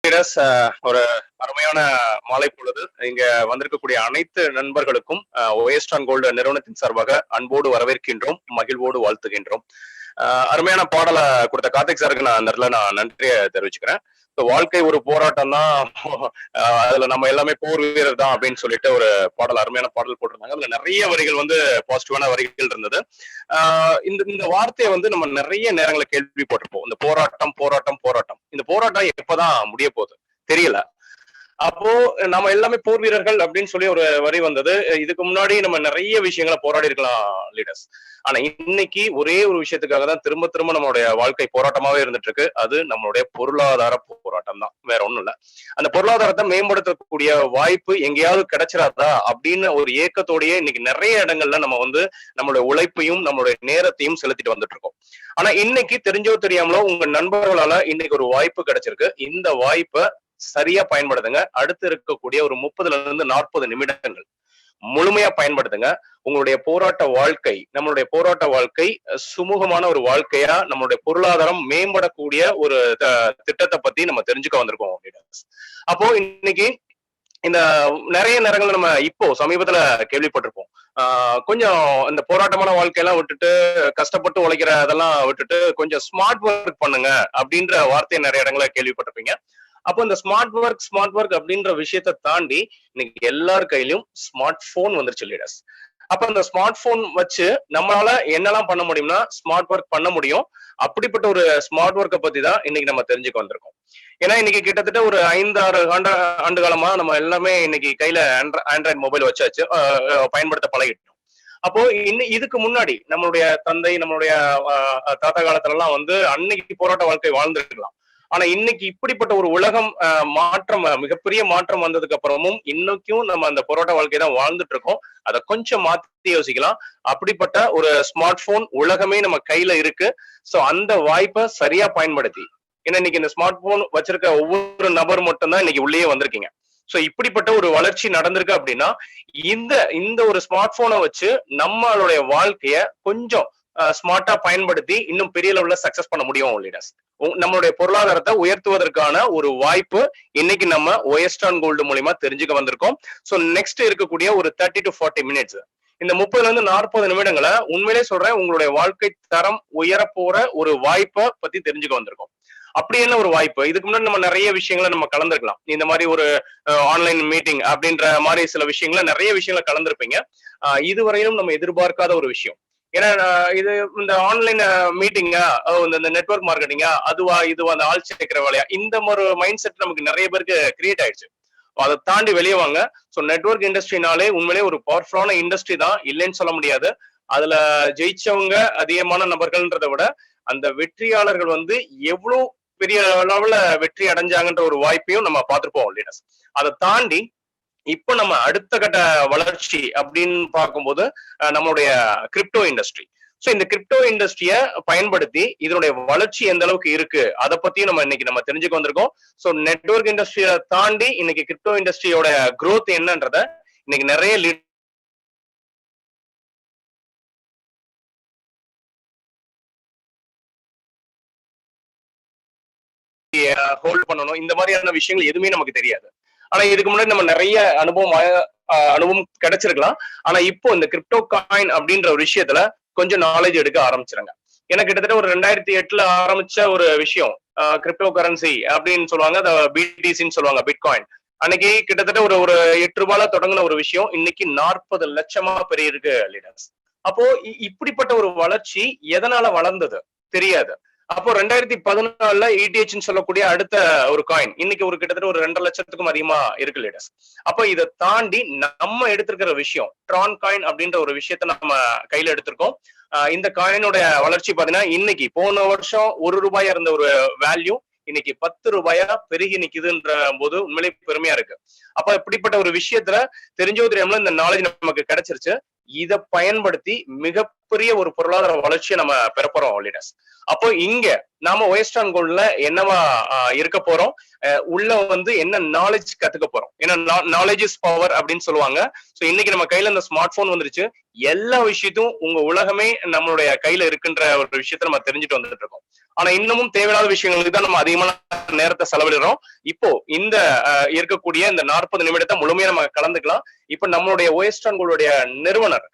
ஒரு அருமையான மாலை பொழுது. இங்க வந்திருக்கக்கூடிய அனைத்து நண்பர்களுக்கும் ஒயஸ்டான் கோல்டு நிறுவனத்தின் சார்பாக அன்போடு வரவேற்கின்றோம், மகிழ்வோடு வாழ்த்துகின்றோம். அருமையான பாடலை கொடுத்த கார்த்திக் சாருக்கு நான் அந்த இடத்துல நான் நன்றியை தெரிவிச்சுக்கிறேன். வாழ்க்கை ஒரு போராட்டம் தான், அதுல நம்ம எல்லாமே போர் வீரர் தான் அப்படின்னு சொல்லிட்டு ஒரு பாடல், அருமையான பாடல் போட்டிருந்தாங்க. அதுல நிறைய வரிகள் பாசிட்டிவான வரிகள் இருந்தது. இந்த இந்த வார்த்தையை நம்ம நிறைய நேரங்களை கேள்விப்பட்டிருப்போம். இந்த போராட்டம் போராட்டம் போராட்டம், இந்த போராட்டம் எப்பதான் முடிய போகுது தெரியல. அப்போ நம்ம எல்லாமே போர் வீரர்கள் அப்படின்னு சொல்லி ஒரு வரி வந்தது. இதுக்கு முன்னாடி நம்ம நிறைய விஷயங்களை போராடி இருக்கலாம் லீடர்ஸ். ஆனா இன்னைக்கு ஒரே ஒரு விஷயத்துக்காக தான் திரும்ப திரும்ப நம்மளுடைய வாழ்க்கை போராட்டமாவே இருந்துட்டு இருக்கு. அது நம்மளுடைய பொருளாதார போராட்டம் தான், வேற ஒண்ணும் இல்ல. அந்த பொருளாதாரத்தை மேம்படுத்தக்கூடிய வாய்ப்பு எங்கேயாவது கிடைச்சிடாதா அப்படின்னு ஒரு ஏக்கத்தோடயே இன்னைக்கு நிறைய இடங்கள்ல நம்ம நம்மளுடைய உழைப்பையும் நம்மளுடைய நேரத்தையும் செலுத்திட்டு வந்துட்டு இருக்கோம். ஆனா இன்னைக்கு தெரிஞ்சோ தெரியாமலோ உங்க நண்பர்களால இன்னைக்கு ஒரு வாய்ப்பு கிடைச்சிருக்கு. இந்த வாய்ப்பை சரியா பயன்படுத்துங்க. அடுத்து இருக்கக்கூடிய ஒரு 30ல இருந்து 40 நிமிடங்கள் முழுமையா பயன்படுத்துங்க. உங்களுடைய போராட்ட வாழ்க்கை, நம்மளுடைய போராட்ட வாழ்க்கை சுமூகமான ஒரு வாழ்க்கையா, நம்மளுடைய பொருளாதாரம் மேம்படக்கூடிய ஒரு திட்டத்தை பத்தி நம்ம தெரிஞ்சுக்க வந்திருக்கோம். அப்போ இன்னைக்கு இந்த நிறைய நேரங்கள் நம்ம இப்போ சமீபத்துல கேள்விப்பட்டிருப்போம். கொஞ்சம் இந்த போராட்டமான வாழ்க்கையெல்லாம் விட்டுட்டு, கஷ்டப்பட்டு உழைக்கிற அதெல்லாம் விட்டுட்டு கொஞ்சம் ஸ்மார்ட் ஒர்க் பண்ணுங்க அப்படின்ற வார்த்தையை நிறைய இடங்களை கேள்விப்பட்டிருப்பீங்க. அப்போ இந்த ஸ்மார்ட் ஒர்க் அப்படின்ற விஷயத்தை தாண்டி இன்னைக்கு எல்லார் கையிலும் ஸ்மார்ட் போன் வந்துருச்சு லீடர்ஸ். அப்ப அந்த ஸ்மார்ட் போன் வச்சு நம்மளால என்னெல்லாம் பண்ண முடியும்னா ஸ்மார்ட் ஒர்க் பண்ண முடியும். அப்படிப்பட்ட ஒரு ஸ்மார்ட் ஒர்க்கை பத்தி தான் இன்னைக்கு நம்ம தெரிஞ்சுக்க வந்திருக்கோம். ஏன்னா இன்னைக்கு கிட்டத்தட்ட ஒரு 5-6 ஆண்டு காலமா நம்ம எல்லாமே இன்னைக்கு கையில ஆண்ட்ராய்டு மொபைல் வச்சாச்சு, பயன்படுத்த பழகிட்டோம். அப்போ இதுக்கு முன்னாடி நம்மளுடைய தந்தை, நம்மளுடைய தாத்தா காலத்துல எல்லாம் அன்னைக்கு போராட்ட வாழ்க்கை வாழ்ந்துருக்கலாம். ஆனா இன்னைக்கு இப்படிப்பட்ட ஒரு உலகம் மாற்றம், மிகப்பெரிய மாற்றம் வந்ததுக்கு அப்புறமும் இன்னைக்கும் நம்ம அந்த போராட்ட வாழ்க்கை தான் வாழ்ந்துட்டு இருக்கோம். அதை கொஞ்சம் மாத்தி யோசிக்கலாம். அப்படிப்பட்ட ஒரு ஸ்மார்ட் போன் உலகமே நம்ம கையில இருக்கு. சோ அந்த வாய்ப்பை சரியா பயன்படுத்தி, ஏன்னா இன்னைக்கு இந்த ஸ்மார்ட் போன் வச்சிருக்க ஒவ்வொரு நபர் மட்டும் தான் இன்னைக்கு உள்ளே வந்திருக்கீங்க. சோ இப்படிப்பட்ட ஒரு வளர்ச்சி நடந்திருக்கு அப்படின்னா இந்த இந்த ஒரு ஸ்மார்ட் போனை வச்சு நம்மளுடைய வாழ்க்கைய கொஞ்சம் ஸ்மார்ட்டா பயன்படுத்தி இன்னும் பெரிய லெவல்ல சக்சஸ் பண்ண முடியும் லீடர்ஸ். நம்மளுடைய பொருளாதாரத்தை உயர்த்துவதற்கான ஒரு வாய்ப்பு இன்னைக்கு நம்ம ஒயஸ்டான் கோல்டு மூலியமா தெரிஞ்சுக்க வந்திருக்கோம். சோ நெக்ஸ்ட் இருக்கக்கூடிய ஒரு 30 to 40 மினிட்ஸ், இந்த 30ல இருந்து 40 நிமிடங்களை உண்மையிலே சொல்றேன், உங்களுடைய வாழ்க்கை தரம் உயர போற ஒரு வாய்ப்பை பத்தி தெரிஞ்சுக்க வந்திருக்கோம். அப்படி என்ன ஒரு வாய்ப்பு? இதுக்கு முன்னாடி நம்ம நிறைய விஷயங்களை நம்ம கலந்துருக்கலாம். இந்த மாதிரி ஒரு ஆன்லைன் மீட்டிங் அப்படின்ற மாதிரி சில விஷயங்களை நிறைய விஷயங்களை கலந்துருப்பீங்க. இதுவரையிலும் நம்ம எதிர்பார்க்காத ஒரு விஷயம். ஏன்னா இது இந்த ஆன்லைன் மீட்டிங்கா, இந்த நெட்வொர்க் மார்க்கெட்டிங்கா, அதுவா இதுவா, அந்த ஆள் சேர்க்கிற வேலையா, இந்த ஒரு மைண்ட் செட் நமக்கு நிறைய பேருக்கு கிரியேட் ஆயிடுச்சு. அதை தாண்டி வெளியே வாங்க. ஸோ நெட்வொர்க் இண்டஸ்ட்ரினாலே உண்மையிலே ஒரு பவர்ஃபுல்லான இண்டஸ்ட்ரி தான், இல்லைன்னு சொல்ல முடியாது. அதுல ஜெயிச்சவங்க அதிகமான நபர்கள்ன்றதை விட அந்த வெற்றியாளர்கள் எவ்வளவு பெரிய அளவுல வெற்றி அடைஞ்சாங்கன்ற ஒரு வாய்ப்பையும் நம்ம பார்த்துருப்போம் லீடர்ஸ். அதை தாண்டி இப்ப நம்ம அடுத்த கட்ட வளர்ச்சி அப்படின்னு பார்க்கும்போது நம்மளுடைய கிரிப்டோ இண்டஸ்ட்ரி. சோ இந்த கிரிப்டோ இண்டஸ்ட்ரிய பயன்படுத்தி இதனுடைய வளர்ச்சி எந்த அளவுக்கு இருக்கு அதை பத்தியும் நம்ம இன்னைக்கு நம்ம தெரிஞ்சுக்க வந்திருக்கோம். சோ நெட்வொர்க் இண்டஸ்ட்ரியை தாண்டி இன்னைக்கு கிரிப்டோ இண்டஸ்ட்ரியோட growth என்னன்றத இன்னைக்கு நிறைய ஹோல்ட் பண்ணணும், இந்த மாதிரியான விஷயங்கள் எதுவுமே நமக்கு தெரியாது. ஆனா இதுக்கு முன்னாடி நம்ம நிறைய அனுபவம் கிடைச்சிருக்கலாம். ஆனா இப்போ இந்த கிரிப்டோ காயின் அப்படின்ற ஒரு விஷயத்துல கொஞ்சம் நாலேஜ் எடுக்க ஆரம்பிச்சிருங்க. எனக்கு கிட்டத்தட்ட ஒரு 2008ல ஆரம்பிச்ச ஒரு விஷயம் கிரிப்டோ கரன்சி அப்படின்னு சொல்லுவாங்க, பிடிசின்னு சொல்லுவாங்க, பிட்காயின். அன்னைக்கு கிட்டத்தட்ட ஒரு ஒரு 8 ரூபாயில தொடங்கின ஒரு விஷயம் இன்னைக்கு 40 லட்சமா பெரிய இருக்கு லீடர்ஸ். அப்போ இப்படிப்பட்ட ஒரு வளர்ச்சி எதனால வளர்ந்தது தெரியாது. அப்போ 2014ல ETHன்னு சொல்லக்கூடிய அடுத்த ஒரு காயின் இன்னைக்கு ஒரு கிட்டத்தட்ட ஒரு 2 லட்சத்துக்கும் அதிகமா இருக்கு லீடர்ஸ். அப்போ இதை தாண்டி நம்ம எடுத்திருக்கிற விஷயம் ட்ரான் காயின் அப்படின்ற ஒரு விஷயத்த நம்ம கையில எடுத்திருக்கோம். இந்த காயினோட வளர்ச்சி பாத்தீங்கன்னா இன்னைக்கு போன வருஷம் 1 ரூபாயா இருந்த ஒரு வேல்யூ இன்னைக்கு 10 ரூபாயா பெருகி நிக்குதுன்ற போது உண்மையிலே பெருமையா இருக்கு. அப்ப இப்படிப்பட்ட ஒரு விஷயத்துல தெரிஞ்சோ தெரியாமல இந்த நாலேஜ் நமக்கு கிடைச்சிருச்சு. இதை பயன்படுத்தி மிகப்பெரிய ஒரு பொருளாதார வளர்ச்சியை நம்ம பெறப்போறோம் லீடர்ஸ். அப்போ இங்க நாம ஒயஸ்டான் கோல்ட்ல என்னவா இருக்க போறோம், உள்ள என்ன நாலேஜ் கத்துக்க போறோம். ஏன்னா நாலேஜ் இஸ் பவர் அப்படின்னு சொல்லுவாங்க. சோ இன்னைக்கு நம்ம கையில இந்த ஸ்மார்ட் போன் வந்துருச்சு. எல்லா விஷயத்தையும் உங்க உலகமே நம்மளுடைய கையில இருக்குன்ற ஒரு விஷயத்த நம்ம தெரிஞ்சுட்டு வந்துட்டு இருக்கோம். ஆனா இன்னமும் தேவையில்லாத விஷயங்களுக்கு தான் நம்ம அதிகமான நேரத்தை செலவிடுறோம். இப்போ இந்த இருக்கக்கூடிய இந்த 40 நிமிடத்தை முழுமையா நம்ம கலந்துக்கலாம். இப்ப நம்மளுடைய ஓஎஸ்டான்களுடைய நிறுவனர்,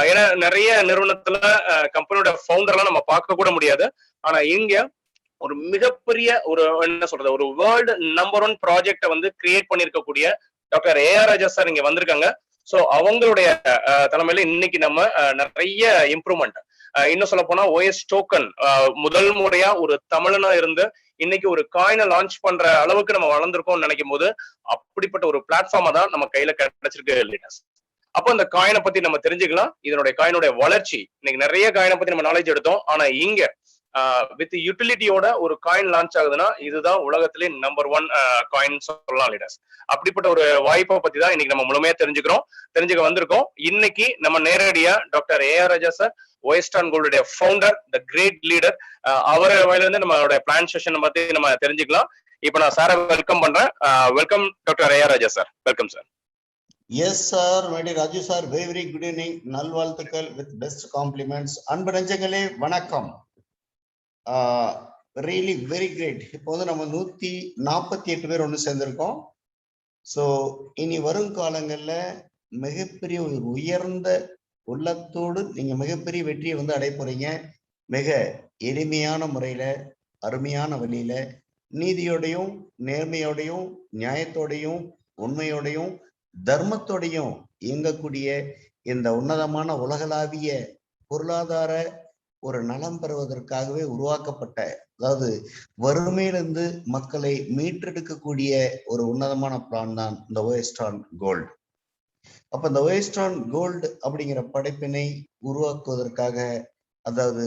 ஏன்னா நிறைய நிறுவனத்துல கம்பெனியோட ஃபவுண்டர்லாம் நம்ம பார்க்க கூட முடியாது. ஆனா இங்க ஒரு மிகப்பெரிய ஒரு என்ன சொல்றது, ஒரு வேர்ல்டு நம்பர் 1 ப்ராஜெக்ட வந்து create பண்ணிருக்கக்கூடிய doctor AR Raja sir இங்க வந்திருக்காங்க. சோ அவங்களுடைய தலைமையில இன்னைக்கு நம்ம நிறைய இம்ப்ரூவ்மெண்ட், இன்னும் சொல்ல போனா ஓஎஸ் டோக்கன் முதல் முறையா ஒரு தமிழனா இருந்து இன்னைக்கு ஒரு காயினை லான்ச் பண்ற அளவுக்கு நம்ம வளர்ந்துருக்கோம்னு நினைக்கும் போது அப்படிப்பட்ட ஒரு பிளாட்ஃபார்மா தான் நம்ம கையில கிடைச்சிருக்கு லீடர்ஸ். அப்போ இந்த காயினை பத்தி நம்ம தெரிஞ்சுக்கலாம். இதனுடைய காயினுடைய வளர்ச்சி, இன்னைக்கு நிறைய காயினை பத்தி நம்ம நாலேஜ் எடுத்தோம். ஆனா இங்க வித் யூட்டிலிட்டியோட ஒரு காயின் லான்ச் ஆகுதுன்னா இதுதான் உலகத்திலே நம்பர் 1 காயின் சொல்லலாம் லீடர்ஸ். அப்படிப்பட்ட ஒரு வாய்ப்பை பத்தி தான் இன்னைக்கு நம்ம முழுமையா தெரிஞ்சுக்க வந்திருக்கோம். இன்னைக்கு நம்ம நேரடியா டாக்டர் ஏஆர் ராஜா சார், ஓஎஸ்டான் கோல்டுடைய ஃபவுண்டர், த கிரேட் லீடர், அவரை வழியில இருந்து நம்மளோட பிளான் செஷன் பத்தி நம்ம தெரிஞ்சுக்கலாம். இப்ப நான் சாரை வெல்கம் பண்றேன். Welcome doctor AR Raja sir. Welcome sir. Yes sir, my dear Raju sir, very very good evening, நல்வாழ்த்துக்கள் வித் பெஸ்ட் காம்ப்ளிமெண்ட்ஸ். அன்பு நெஞ்சங்களே வணக்கம். Really very great. இப்போ வந்து நம்ம 148 பேர் ஒன்று சேர்ந்திருக்கோம். ஸோ இனி வரும் காலங்களில் மிகப்பெரிய ஒரு உயர்ந்த உள்ளத்தோடு நீங்க மிகப்பெரிய வெற்றியை வந்து அடைய போறீங்க. மிக எளிமையான முறையில, அருமையான வழியில, நீதியோடையும் நேர்மையோடையும் நியாயத்தோடையும் உண்மையோடையும் தர்மத்தோடையும் இயங்கக்கூடிய இந்த உன்னதமான உலகளாவிய பொருளாதார ஒரு நலம் பெறுவதற்காகவே உருவாக்கப்பட்ட, அதாவது வறுமையிலிருந்து மக்களை மீட்டெடுக்கக்கூடிய ஒரு உன்னதமான பிளான் தான் இந்த ஓஎஸ்டான் கோல்டு. அப்ப இந்த ஓஎஸ்டான் கோல்டு அப்படிங்கிற படைப்பினை உருவாக்குவதற்காக, அதாவது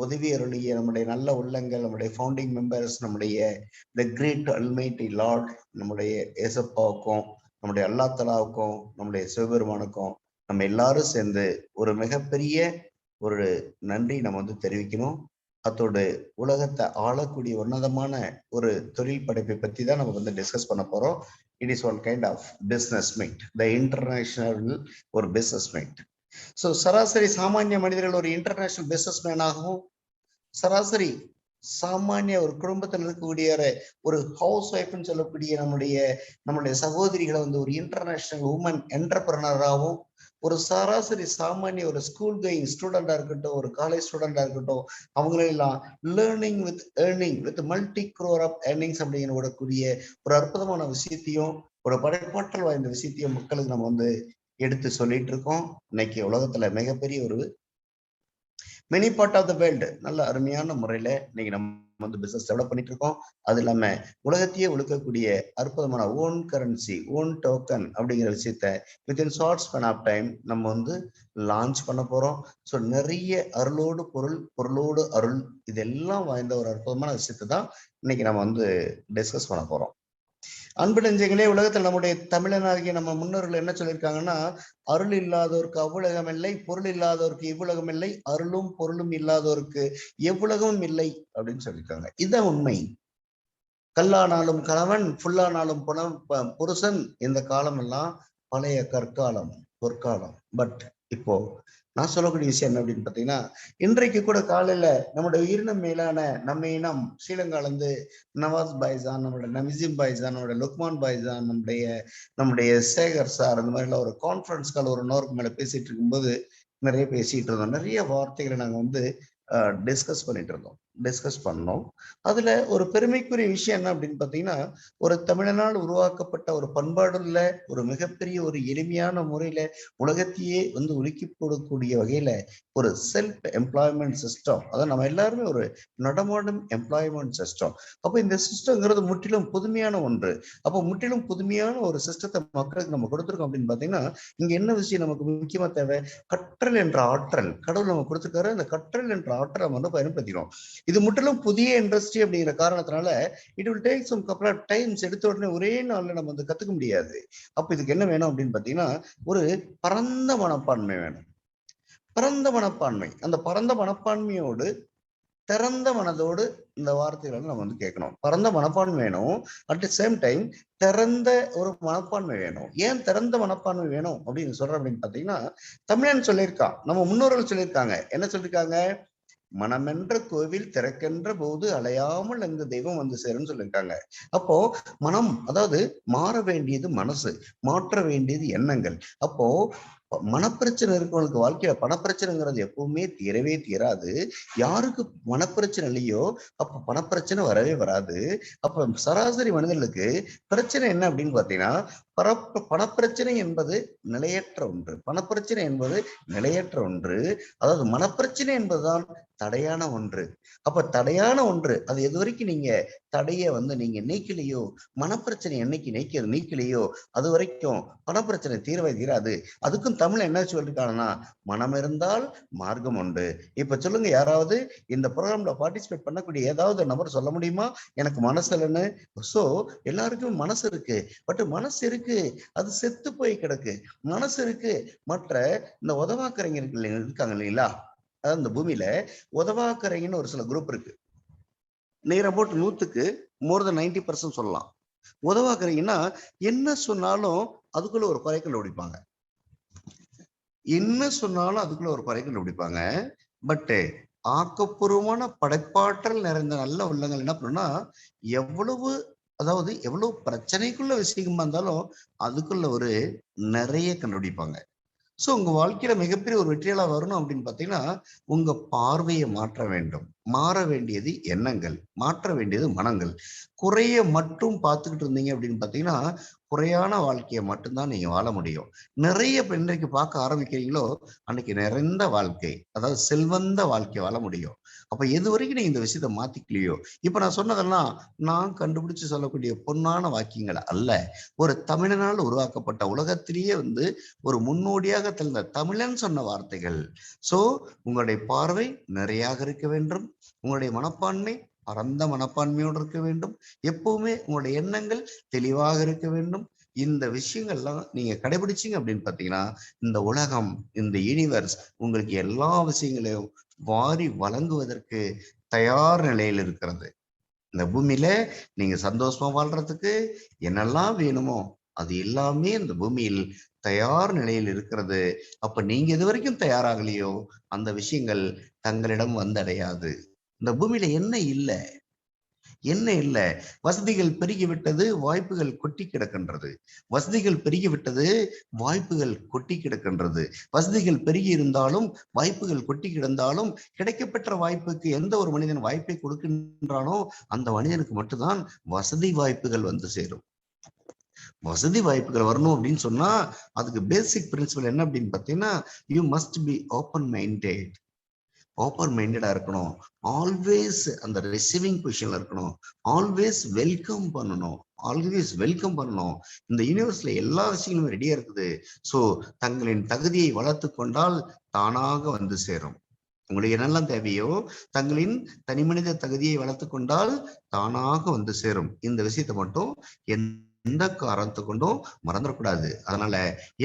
உதவி அருளிய நம்முடைய நல்ல உள்ளங்கள், நம்முடைய ஃபவுண்டிங் மெம்பர்ஸ், நம்முடைய த கிரேட் அல்மைட்டி லார்ட், நம்முடைய ஏசப்பாவுக்கும் நம்முடைய அல்லா தலாவுக்கும் நம்முடைய சிவபெருமானுக்கும் நம்ம எல்லாரும் சேர்ந்து ஒரு மிகப்பெரிய ஒரு நன்றி நம்ம வந்து தெரிவிக்கணும். அதோடு உலகத்தை ஆளக்கூடிய உன்னதமான ஒரு தொழில் படைப்பை பற்றி தான் நம்ம வந்து டிஸ்கஸ் பண்ண போறோம். It is one kind of business meet, the international ஒரு பிஸ்னஸ் மீட். ஸோ சராசரி சாமானிய மனிதர்கள் ஒரு இன்டர்நேஷனல் பிஸ்னஸ் மேனாகவும், சராசரி சாமானிய ஒரு குடும்பத்தில் இருக்கக்கூடிய ஒரு ஹவுஸ் ஒய்ஃப்னு சொல்லக்கூடிய நம்முடைய சகோதரிகளை வந்து ஒரு இன்டர்நேஷனல் உமன் என்டர்பிரனராகவும், ஒரு சராசரி சாமானிய ஒரு ஸ்கூல் கோயிங் ஸ்டூடெண்டா இருக்கட்டும், ஒரு காலேஜ் ஸ்டூடெண்டா இருக்கட்டும், அவங்களெல்லாம் learning with earning with multi crore of earnings அப்படிங்கக்கூடிய ஒரு அற்புதமான விஷயத்தையும், ஒரு படைப்பாற்றல் வாய்ந்த விஷயத்தையும் மக்களுக்கு நம்ம வந்து எடுத்து சொல்லிட்டு இருக்கோம். இன்னைக்கு உலகத்துல மிகப்பெரிய ஒரு many part of the world நல்ல அருமையான முறையில இன்னைக்கு நம்ம வந்து பிசினஸ் டெவலப் பண்ணிட்டு இருக்கோம். அது இல்லாம உலகத்தையே ஒழுக்கக்கூடிய அற்புதமான ஓன் கரன்சி, ஓன் டோக்கன் அப்படிங்கிற விஷயத்த within short span of time நம்ம வந்து லான்ச் பண்ண போறோம். ஸோ நிறைய அருளோடு பொருள், பொருளோடு அருள், இதெல்லாம் வாய்ந்த ஒரு அற்புதமான விஷயத்தை தான் இன்னைக்கு நம்ம வந்து டிஸ்கஸ் பண்ண போறோம். அன்பு நெஞ்சங்களே, உலகத்தில் நம்முடைய தமிழனாகிய நம்ம முன்னோர்கள் என்ன சொல்லியிருக்காங்கன்னா, அருள் இல்லாதோருக்கு அவ்வுலகம் இல்லை, பொருள் இல்லாதோருக்கு இவ்வுலகம் இல்லை, அருளும் பொருளும் இல்லாதோருக்கு எவ்வுலகமும் இல்லை அப்படின்னு சொல்லியிருக்காங்க. இதுதான் உண்மை. கல்லானாலும் கணவன், புல்லானாலும் புருஷன், இந்த காலம் எல்லாம் பழைய கற்காலம், பொற்காலம். பட் இப்போ நான் சொல்லக்கூடிய விஷயம் என்ன அப்படின்னு பாத்தீங்கன்னா, இன்றைக்கு கூட காலையில நம்முடைய உயிரினம் மேலான நம்ம இனம் ஸ்ரீலங்கால இருந்து நவாஸ் பாய்ஜான், நம்மளுடைய நமிசிம் பாய்ஜான், நம்முடைய லுக்மான் பாய்ஜான், நம்முடைய சேகர் சார், அந்த மாதிரி எல்லாம் ஒரு கான்ஃபரன்ஸ் கால் ஒரு நோருக்கு மேல பேசிட்டு இருக்கும்போது நிறைய பேசிட்டு இருந்தோம். நிறைய வார்த்தைகளை நாங்க வந்து டிஸ்கஸ் பண்ணோம். அதுல ஒரு பெருமைக்குரிய விஷயம் என்ன அப்படின்னு பாத்தீங்கன்னா, ஒரு தமிழனால் உருவாக்கப்பட்ட ஒரு பண்பாடுள்ள ஒரு மிகப்பெரிய ஒரு எளிமையான முறையில உலகத்தையே வந்து உலுக்கி போடக்கூடிய வகையில ஒரு செல்ஃப் எம்ப்ளாய்மெண்ட் சிஸ்டம், அதான் நம்ம எல்லாருமே ஒரு நடமாடும் எம்ப்ளாய்மெண்ட் சிஸ்டம். அப்போ இந்த சிஸ்டம்ங்கிறது முற்றிலும் புதுமையான ஒன்று. அப்போ முற்றிலும் புதுமையான ஒரு சிஸ்டத்தை மக்களுக்கு நம்ம கொடுத்துருக்கோம் அப்படின்னு பாத்தீங்கன்னா, இங்க என்ன விஷயம் நமக்கு முக்கியமா தேவை? கற்றல் என்ற ஆற்றல் கடவுள் நம்ம கொடுத்துருக்காரு. அந்த கற்றல் என்ற ஆற்றலை நம்ம வந்து பயன்படுத்திக்கிறோம். இது முற்றிலும் புதிய இண்டஸ்ட்ரி அப்படிங்கிற காரணத்தினால it will take some couple of times. எடுத்த உடனே ஒரே நாள்ல நம்ம வந்து கத்துக்க முடியாது. அப்ப இதுக்கு என்ன வேணும் அப்படின்னு பாத்தீங்கன்னா, ஒரு பரந்த மனப்பான்மை வேணும். பரந்த மனப்பான்மை, அந்த பரந்த மனப்பான்மையோடு திறந்த மனதோடு இந்த வார்த்தைகளை நம்ம வந்து கேட்கணும். பரந்த மனப்பான்மை வேணும், அட் தி சேம் டைம் திறந்த ஒரு மனப்பான்மை வேணும். ஏன் திறந்த மனப்பான்மை வேணும் அப்படின்னு சொல்றேன் அப்படின்னு பாத்தீங்கன்னா, தமிழன் சொல்லியிருக்கான், நம்ம முன்னோர்கள் சொல்லியிருக்காங்க. என்ன சொல்லியிருக்காங்க? மனமென்ற கோவில் திறக்கின்ற போது அலையாமல் அந்த தெய்வம் வந்து சேரும்னு சொல்லியிருக்காங்க. அப்போ மனம், அதாவது மாற வேண்டியது மனசு, மாற்ற வேண்டியது எண்ணங்கள். அப்போ மனப்பிரச்சனை இருக்கவங்களுக்கு வாழ்க்கையில பணப்பிரச்சனைங்கிறது எப்பவுமே தீரவே தீராது. யாருக்கு மனப்பிரச்சனை இல்லையோ அப்ப பணப்பிரச்சனை வரவே வராது. அப்ப சராசரி மனிதர்களுக்கு பிரச்சனை என்ன அப்படின்னு பாத்தீங்கன்னா, பணப்பிரச்சனை என்பது நிலையற்ற ஒன்று, பணப்பிரச்சனை என்பது நிலையற்ற ஒன்று. அதாவது மனப்பிரச்சனை என்பதுதான் தடையான ஒன்று. அப்ப தடையான ஒன்று, அது எது வரைக்கும் நீங்க தடைய வந்து நீங்க நீக்கலையோ, மனப்பிரச்சனை என்னைக்கு நீக்கலையோ அது வரைக்கும் பணப்பிரச்சனை தீரவே தீராது. அதுக்கும் தமிழ்ல என்ன சொல்லிருக்காங்கன்னா, மனம் இருந்தால் மார்க்கம் உண்டு. இப்ப சொல்லுங்க, யாராவது இந்த ப்ரோக்ராம்ல பார்ட்டிசிபேட் பண்ணக்கூடிய ஏதாவது நபர் சொல்ல முடியுமா எனக்கு மனசு இல்லைன்னு? சோ எல்லாருக்கும் மனசு இருக்கு, பட் மனசு இருக்கு, அது செத்து போய் கிடக்கு. மனசு இருக்கு. மற்ற இந்த உதவாக்கரைஞர்கள் இருக்காங்க இல்லைங்களா, அதாவது இந்த பூமியில உதவாக்கரைன்னு ஒரு சில குரூப் இருக்கு. நியர் அபவுட் 100க்கு மோர் தென் 90% சொல்லலாம். உதவாக்கரைங்கன்னா என்ன சொன்னாலும் அதுக்குள்ள ஒரு குறை கண்டுபிடிப்பாங்க, என்ன சொன்னாலும் அதுக்குள்ள ஒரு குறை கண்டுபிடிப்பாங்க. பட் ஆக்கப்பூர்வமான படைப்பாற்றல் நிறைந்த நல்ல உள்ளங்கள் என்ன பண்ணுன்னா, எவ்வளவு, அதாவது எவ்வளவு பிரச்சனைக்குள்ள விஷயமா இருந்தாலும் அதுக்குள்ள ஒரு நிறைய கண்டுபிடிப்பாங்க. சோ உங்க வாழ்க்கையில மிகப்பெரிய ஒரு வெற்றியாளர் வரணும் அப்படின்னு பாத்தீங்கன்னா, உங்க பார்வையை மாற்ற வேண்டும். மாற வேண்டியது எண்ணங்கள், மாற்ற வேண்டியது மனங்கள். குறைய மட்டும் பார்த்துக்கிட்டு இருந்தீங்க அப்படின்னு பாத்தீங்கன்னா, குறையான வாழ்க்கையை மட்டும்தான் நீங்க வாழ முடியும். நிறைய இன்றைக்கு பார்க்க ஆரம்பிக்கிறீங்களோ அன்னைக்கு நிறைந்த வாழ்க்கை, அதாவது செல்வந்த வாழ்க்கை வாழ முடியும். அப்ப எது வரைக்கும் நீங்க இந்த விஷயத்த மாத்திக்கலையோ, இப்ப நான் சொன்னதெல்லாம் நான் கண்டுபிடிச்சு சொல்லக்கூடிய பொன்னான வாக்கியங்கள் அல்ல. ஒரு தமிழனால் உருவாக்கப்பட்ட உலகத்திலேயே வந்து ஒரு முன்னோடியாக தெரிந்த தமிழன் சொன்ன வார்த்தைகள். சோ உங்களுடைய பார்வை நிறையாக இருக்க வேண்டும், உங்களுடைய மனப்பான்மை பரந்த மனப்பான்மையோடு இருக்க வேண்டும், எப்பவுமே உங்களுடைய எண்ணங்கள் தெளிவாக இருக்க வேண்டும். இந்த விஷயங்கள்லாம் நீங்க கடைபிடிச்சீங்க அப்படின்னு பாத்தீங்கன்னா, இந்த உலகம், இந்த யூனிவர்ஸ் உங்களுக்கு எல்லா விஷயங்களையும் வாரி வழங்குவதற்கு தயார் நிலையில் இருக்கிறது. இந்த பூமியில நீங்க சந்தோஷமா வாழ்றதுக்கு என்னெல்லாம் வேணுமோ அது எல்லாமே இந்த பூமியில் தயார் நிலையில் இருக்கிறது. அப்ப நீங்க இது வரைக்கும் தயாராகலையோ அந்த விஷயங்கள் தங்களிடம் வந்தடையாது. இந்த பூமியில என்ன இல்ல, என்ன இல்ல? வசதிகள் பெருகிவிட்டது, வாய்ப்புகள் கொட்டி கிடக்கின்றது. வசதிகள் பெருகிவிட்டது, வாய்ப்புகள் கொட்டி கிடக்கின்றது. வசதிகள் பெருகி இருந்தாலும் வாய்ப்புகள் கொட்டி கிடந்தாலும் கிடைக்கப்பெற்ற வாய்ப்புக்கு எந்த ஒரு மனிதன் வாய்ப்பை கொடுக்கின்றானோ அந்த மனிதனுக்கு மட்டும்தான் வசதி வாய்ப்புகள் வந்து சேரும். வசதி வாய்ப்புகள் வரணும் அப்படின்னு சொன்னா அதுக்கு பேசிக் பிரின்சிபல் என்ன அப்படின்னு பாத்தீங்கன்னா, you must be open minded. Open மைண்டடா இருக்கணும். ஆல்வேஸ் அந்த ரிசீவிங் பொசிஷன்ல இருக்கணும். ஆல்வேஸ் வெல்கம் பண்ணணும். ஆல்வேஸ் வெல்கம் பண்ணணும். இந்த யூனிவர்ஸ்ல எல்லா விஷயங்களும் ரெடியா இருக்குது. சோ தங்களின் தகுதியை வளர்த்து கொண்டால் தானாக வந்து சேரும். உங்களுக்கு என்னெல்லாம் தேவையோ தங்களின் தனி மனித தகுதியை வளர்த்து கொண்டால் தானாக வந்து சேரும். இந்த விஷயத்தை மட்டும் எந்த காரணத்தை கொண்டும் மறந்துடக்கூடாது. அதனால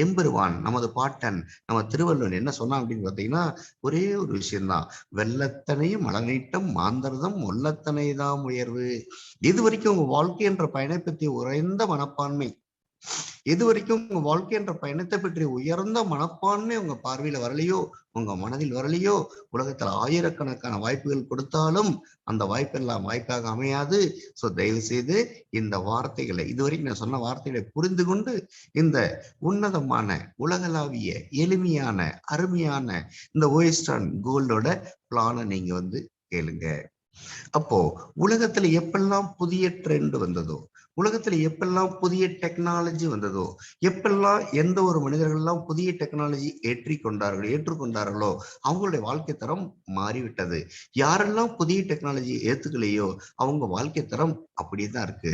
எம்பெருவான் நமது பாட்டன் நம்ம திருவள்ளுவர் என்ன சொன்னா அப்படின்னு பாத்தீங்கன்னா, ஒரே ஒரு விஷயம்தான், வெள்ளத்தனையும் மலநீட்டம் மாந்தர்தம் ஒல்லத்தனைதான் உயர்வு. இது வரைக்கும் உங்க வாழ்க்கை என்ற பயணத்தை பற்றி உறைந்த மனப்பான்மை, எது வரைக்கும் உங்க வாழ்க்கை என்ற பயணத்தை பற்றி உயர்ந்த மனப்பான்மை உங்க பார்வையில வரலையோ, உங்க மனதில் வரலையோ, உலகத்துல ஆயிரக்கணக்கான வாய்ப்புகள் கொடுத்தாலும் அந்த வாய்ப்பெல்லாம் வாய்ப்பாக அமையாது. சோ தயவு செய்து இந்த வார்த்தைகளை, இதுவரைக்கும் நான் சொன்ன வார்த்தைகளை புரிந்து கொண்டு இந்த உன்னதமான உலகளாவிய எளிமையான அருமையான இந்த ஓஎஸ்டான் கோல்டோட பிளானை நீங்க வந்து கேளுங்க. அப்போ உலகத்துல எப்பெல்லாம் புதிய ட்ரெண்ட் வந்ததோ, உலகத்துல எப்பெல்லாம் புதிய டெக்னாலஜி வந்ததோ, எப்பெல்லாம் எந்த ஒரு மனிதர்கள் எல்லாம் புதிய டெக்னாலஜி ஏற்றுக்கொண்டார்களோ அவங்களுடைய வாழ்க்கை தரம் மாறிவிட்டது. யாரெல்லாம் புதிய டெக்னாலஜி ஏத்துக்கலையோ அவங்க வாழ்க்கை தரம் அப்படியே தான் இருக்கு.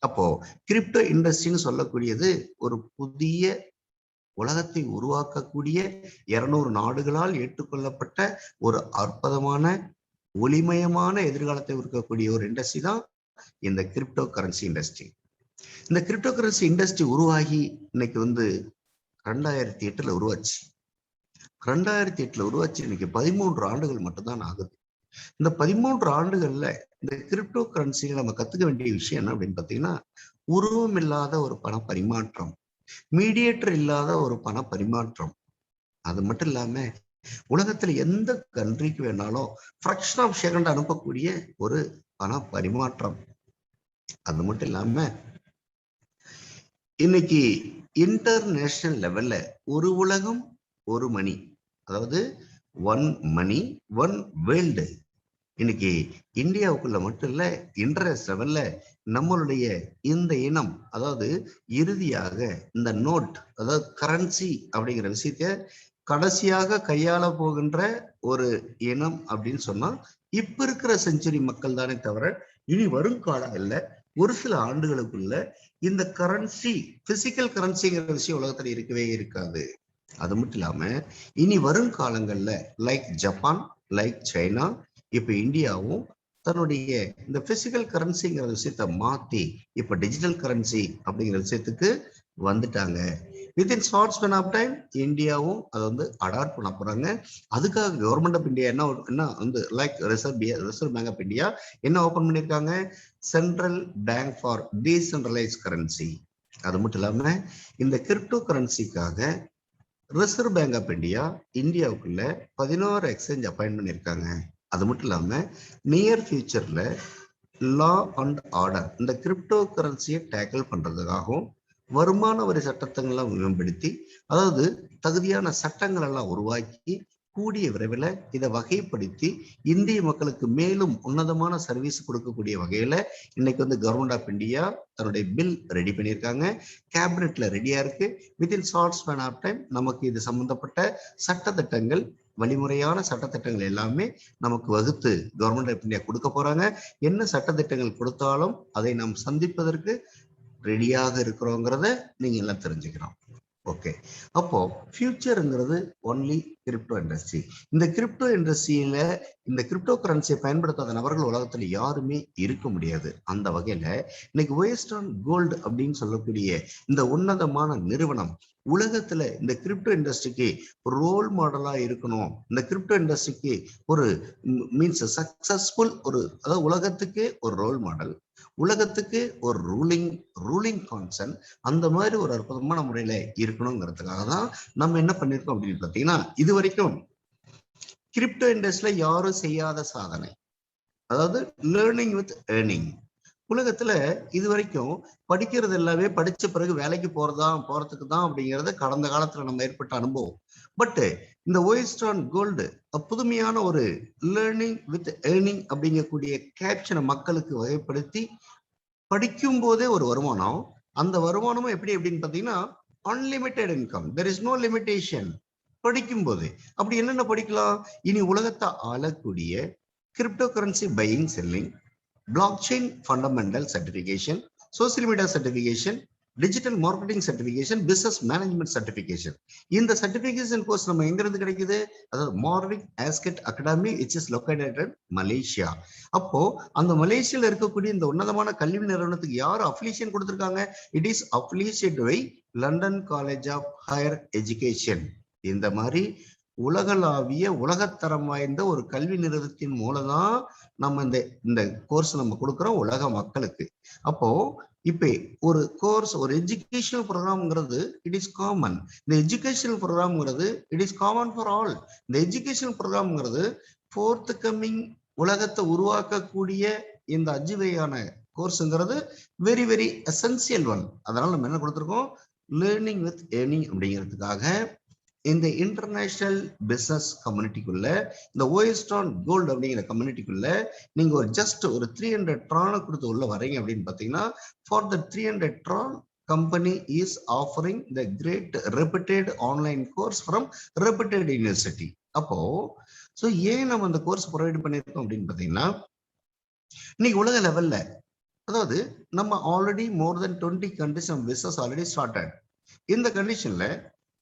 அப்போ கிரிப்டோ இண்டஸ்ட்ரின்னு சொல்லக்கூடியது ஒரு புதிய உலகத்தை உருவாக்கக்கூடிய 200 நாடுகளால் ஏற்றுக்கொள்ளப்பட்ட ஒரு அற்புதமான ஒளிமயமான எதிர்காலத்தை இருக்கக்கூடிய ஒரு இண்டஸ்ட்ரி தான் இந்த கிரிப்டோ கரன்சி இண்டஸ்ட்ரி. இந்த கிரிப்டோ கரன்சி இண்டஸ்ட்ரி உருவாகி இன்னைக்கு வந்து 2008 உருவாச்சு. 2008 உருவாச்சு, இன்னைக்கு 13 ஆண்டுகள் மட்டும்தான் ஆகுது. இந்த 13 ஆண்டுகள்ல இந்த கிரிப்டோ கரன்சியில நம்ம கத்துக்க வேண்டிய விஷயம் என்ன அப்படின்னு பாத்தீங்கன்னா, உருவம் இல்லாத ஒரு பண பரிமாற்றம், மீடியேட்டர் இல்லாத ஒரு பண பரிமாற்றம். அது மட்டும் இல்லாம உலகத்துல எந்த கண்ட்ரிக்கு வேணாலும் ஃபிராக்ஷன் ஆஃப் செகண்ட் அனுப்பக்கூடிய ஒரு பண பரிமாற்றம். அது மட்டும் இல்லாம இன்னைக்கு இன்டர்நேஷனல் லெவல்ல ஒரு உலகம் ஒரு மணி, அதாவது ஒன் மணி ஒன் வேர்ல்டு. இன்னைக்கு இந்தியாவுக்குள்ள மட்டும் இல்ல, இன்டர்நேஷனல் லெவல்ல நம்மளுடைய இந்த இனம், அதாவது இறுதியாக இந்த நோட், அதாவது கரன்சி அப்படிங்கிற விஷயத்த கடைசியாக கையாள போகின்ற ஒரு இனம் அப்படின்னு சொன்னா இப்ப இருக்கிற செஞ்சுரி மக்கள் தானே தவிர, இனி வரும் காலங்கள்ல ஒரு சில ஆண்டுகளுக்குள்ள இந்த கரன்சி, பிசிக்கல் கரன்சிங்கிற விஷயம் உலகத்துல இருக்கவே இருக்காது. அது மட்டும் இல்லாம இனி வரும் காலங்கள்ல லைக் ஜப்பான், லைக் சைனா, இப்ப இந்தியாவும் தன்னுடைய இந்த பிசிக்கல் கரன்சிங்கிற விஷயத்த மாத்தி இப்ப டிஜிட்டல் கரன்சி அப்படிங்கிற விஷயத்துக்கு வந்துட்டாங்க. Within short span of time இந்தியாவும் அதை வந்து அடாப்ட் பண்ண போறாங்க. அதுக்காக கவர்மெண்ட் ஆஃப் இந்தியா என்ன வந்து like Reserve Bank of India என்ன ஓபன் பண்ணிருக்காங்க, central bank for decentralise currency. அது மட்டும் இல்லாம இந்த கிரிப்டோ கரன்சிக்காக ரிசர்வ் பேங்க் ஆஃப் இந்தியா இந்தியாவுக்குள்ள 11 எக்ஸ்சேஞ்ச் அப்பாயிண்ட் பண்ணியிருக்காங்க. அது மட்டும் இல்லாம நியர் ஃபியூச்சர்ல லா அண்ட் ஆர்டர் இந்த கிரிப்டோ கரன்சியை டேக்கிள் பண்றதுக்காகவும் வருமான வரி சட்டத்தங்கள்லாம் மேம்படுத்தி, அதாவது தகுதியான சட்டங்கள் எல்லாம் உருவாக்கி கூடிய விரைவில் இதை வகைப்படுத்தி இந்திய மக்களுக்கு மேலும் உன்னதமான சர்வீஸ் கொடுக்கக்கூடிய வகையில இன்னைக்கு வந்து கவர்மெண்ட் ஆஃப் இந்தியா தன்னுடைய பில் ரெடி பண்ணியிருக்காங்க. கேபினெட்ல ரெடியா இருக்கு. Within short span of time நமக்கு இது சம்பந்தப்பட்ட சட்டத்திட்டங்கள், வழிமுறையான சட்டத்திட்டங்கள் எல்லாமே நமக்கு வகுத்து கவர்மெண்ட் ஆஃப் இந்தியா கொடுக்க போறாங்க. என்ன சட்டத்திட்டங்கள் கொடுத்தாலும் அதை நாம் சந்திப்பதற்கு ரெடியாக இருக்கிறோங்கிறத நீங்க எல்லாம் தெரிஞ்சுக்கிறோம். ஓகே, அப்போ ஃபியூச்சருங்கிறது ஒன்லி கிரிப்டோ இண்டஸ்ட்ரி. இந்த கிரிப்டோ இண்டஸ்ட்ரியில இந்த கிரிப்டோ கரன்சியை பயன்படுத்தாத நபர்கள் உலகத்துல யாருமே இருக்க முடியாது. அந்த வகையில இன்னைக்கு ஒயஸ்டான் கோல்டு அப்படின்னு சொல்லக்கூடிய இந்த உன்னதமான நிறுவனம் உலகத்துல இந்த கிரிப்டோ இண்டஸ்ட்ரிக்கு ரோல் மாடலா இருக்கணும். இந்த கிரிப்டோ இண்டஸ்ட்ரிக்கு ஒரு மீன்ஸ் சக்சஸ்ஃபுல் ஒரு, அதாவது உலகத்துக்கே ஒரு ரோல் மாடல், உலகத்துக்கு ஒரு ரூலிங் கான்செப்ட், அந்த மாதிரி ஒரு அற்புதமான முறையில இருக்கணுங்கிறதுக்காக தான் நம்ம என்ன பண்ணிருக்கோம் அப்படின்னு பாத்தீங்கன்னா, இது வரைக்கும் கிரிப்டோ இண்டஸ்ட்ரியில யாரும் செய்யாத சாதனை, அதாவது லேர்னிங் வித் ஏர்னிங். உலகத்துல இது வரைக்கும் படிக்கிறது எல்லாமே படிச்ச பிறகு வேலைக்கு போறதுக்கு தான் அப்படிங்கறது கடந்த காலத்துல நம்ம ஏற்பட்ட அனுபவம். பட் இந்த ஒயஸ்டான் கோல்டு புதுமையான ஒரு லேர்னிங் வித் ஏர்னிங் அப்படிங்கக்கூடிய கேப்ஷனை மக்களுக்கு வகைப்படுத்தி படிக்கும் போதே ஒரு வருமானம், அந்த வருமானமும் எப்படி அப்படின்னு பாத்தீங்கன்னா unlimited income, there is no limitation. படிக்கும் போது அப்படி என்னென்ன படிக்கலாம், இனி உலகத்தை ஆளக்கூடிய crypto currency buying selling, blockchain fundamental certification, social media certification, digital marketing certification, business management certification. இந்த certification course நம்ம எங்க இருந்து கிடைக்குது, அதாவது மார்விக் ஆஸ்கெட் academy which is located in Malaysia. அப்போ அந்த மலேசியால இருக்கக்கூடிய இந்த உன்னதமான கல்வி நிறுவனத்துக்கு யார் அஃபிலியேஷன் கொடுத்திருக்காங்க, it is affiliated by London College of Higher Education. இந்த மாதிரி உலகளாவிய உலகத்தரம் வாய்ந்த ஒரு கல்வி நிறுவனத்தின் மூலம்தான் நம்ம இந்த கோர்ஸ் நம்ம கொடுக்கிறோம் உலக மக்களுக்கு. அப்போ இப்ப ஒரு கோர்ஸ், ஒரு எஜுகேஷனல் ப்ரோக்ராம்ங்கிறது இட் இஸ் காமன். இந்த எஜுகேஷனல் ப்ரோக்ராம்ங்கிறது it is common for all. இந்த எஜுகேஷனல் ப்ரோக்ராம்ங்கிறது ஃபோர்த் கம்மிங் உலகத்தை உருவாக்கக்கூடிய இந்த அஜிவையான கோர்ஸ்ங்கிறது வெரி வெரி எசென்சியல் ஒன். அதனால நம்ம என்ன கொடுத்துருக்கோம், லேர்னிங் வித் ஏர்னிங் அப்படிங்கிறதுக்காக இந்த இன்டர்நேஷனல் பிசினஸ் கம்யூனிட்டிக்குள்ள, இந்த ஒயஸ்டான் கோல்டு அப்படிங்கிற கம்யூனிட்டிக்குள்ள நீங்க ஒரு ஜஸ்ட் ஒரு 300 ட்ரானை கொடுத்து உள்ள வரீங்க அப்படின்னு பாத்தீங்கன்னா, for the 300 Tron company is offering the great reputed online course from reputed university. அப்போ சோ ஏன் நம்ம அந்த கோர்ஸ் ப்ரொவைட் பண்ணிருக்கோம் அப்படின்னு பாத்தீங்கன்னா, இன்னைக்கு உலக லெவல்ல, அதாவது நம்ம ஆல்ரெடி மோர் தென் 20 கண்ட்ரிஸ் நம்ம பிசினஸ் ஆல்ரெடி ஸ்டார்டட். இந்த கண்டிஷன்ல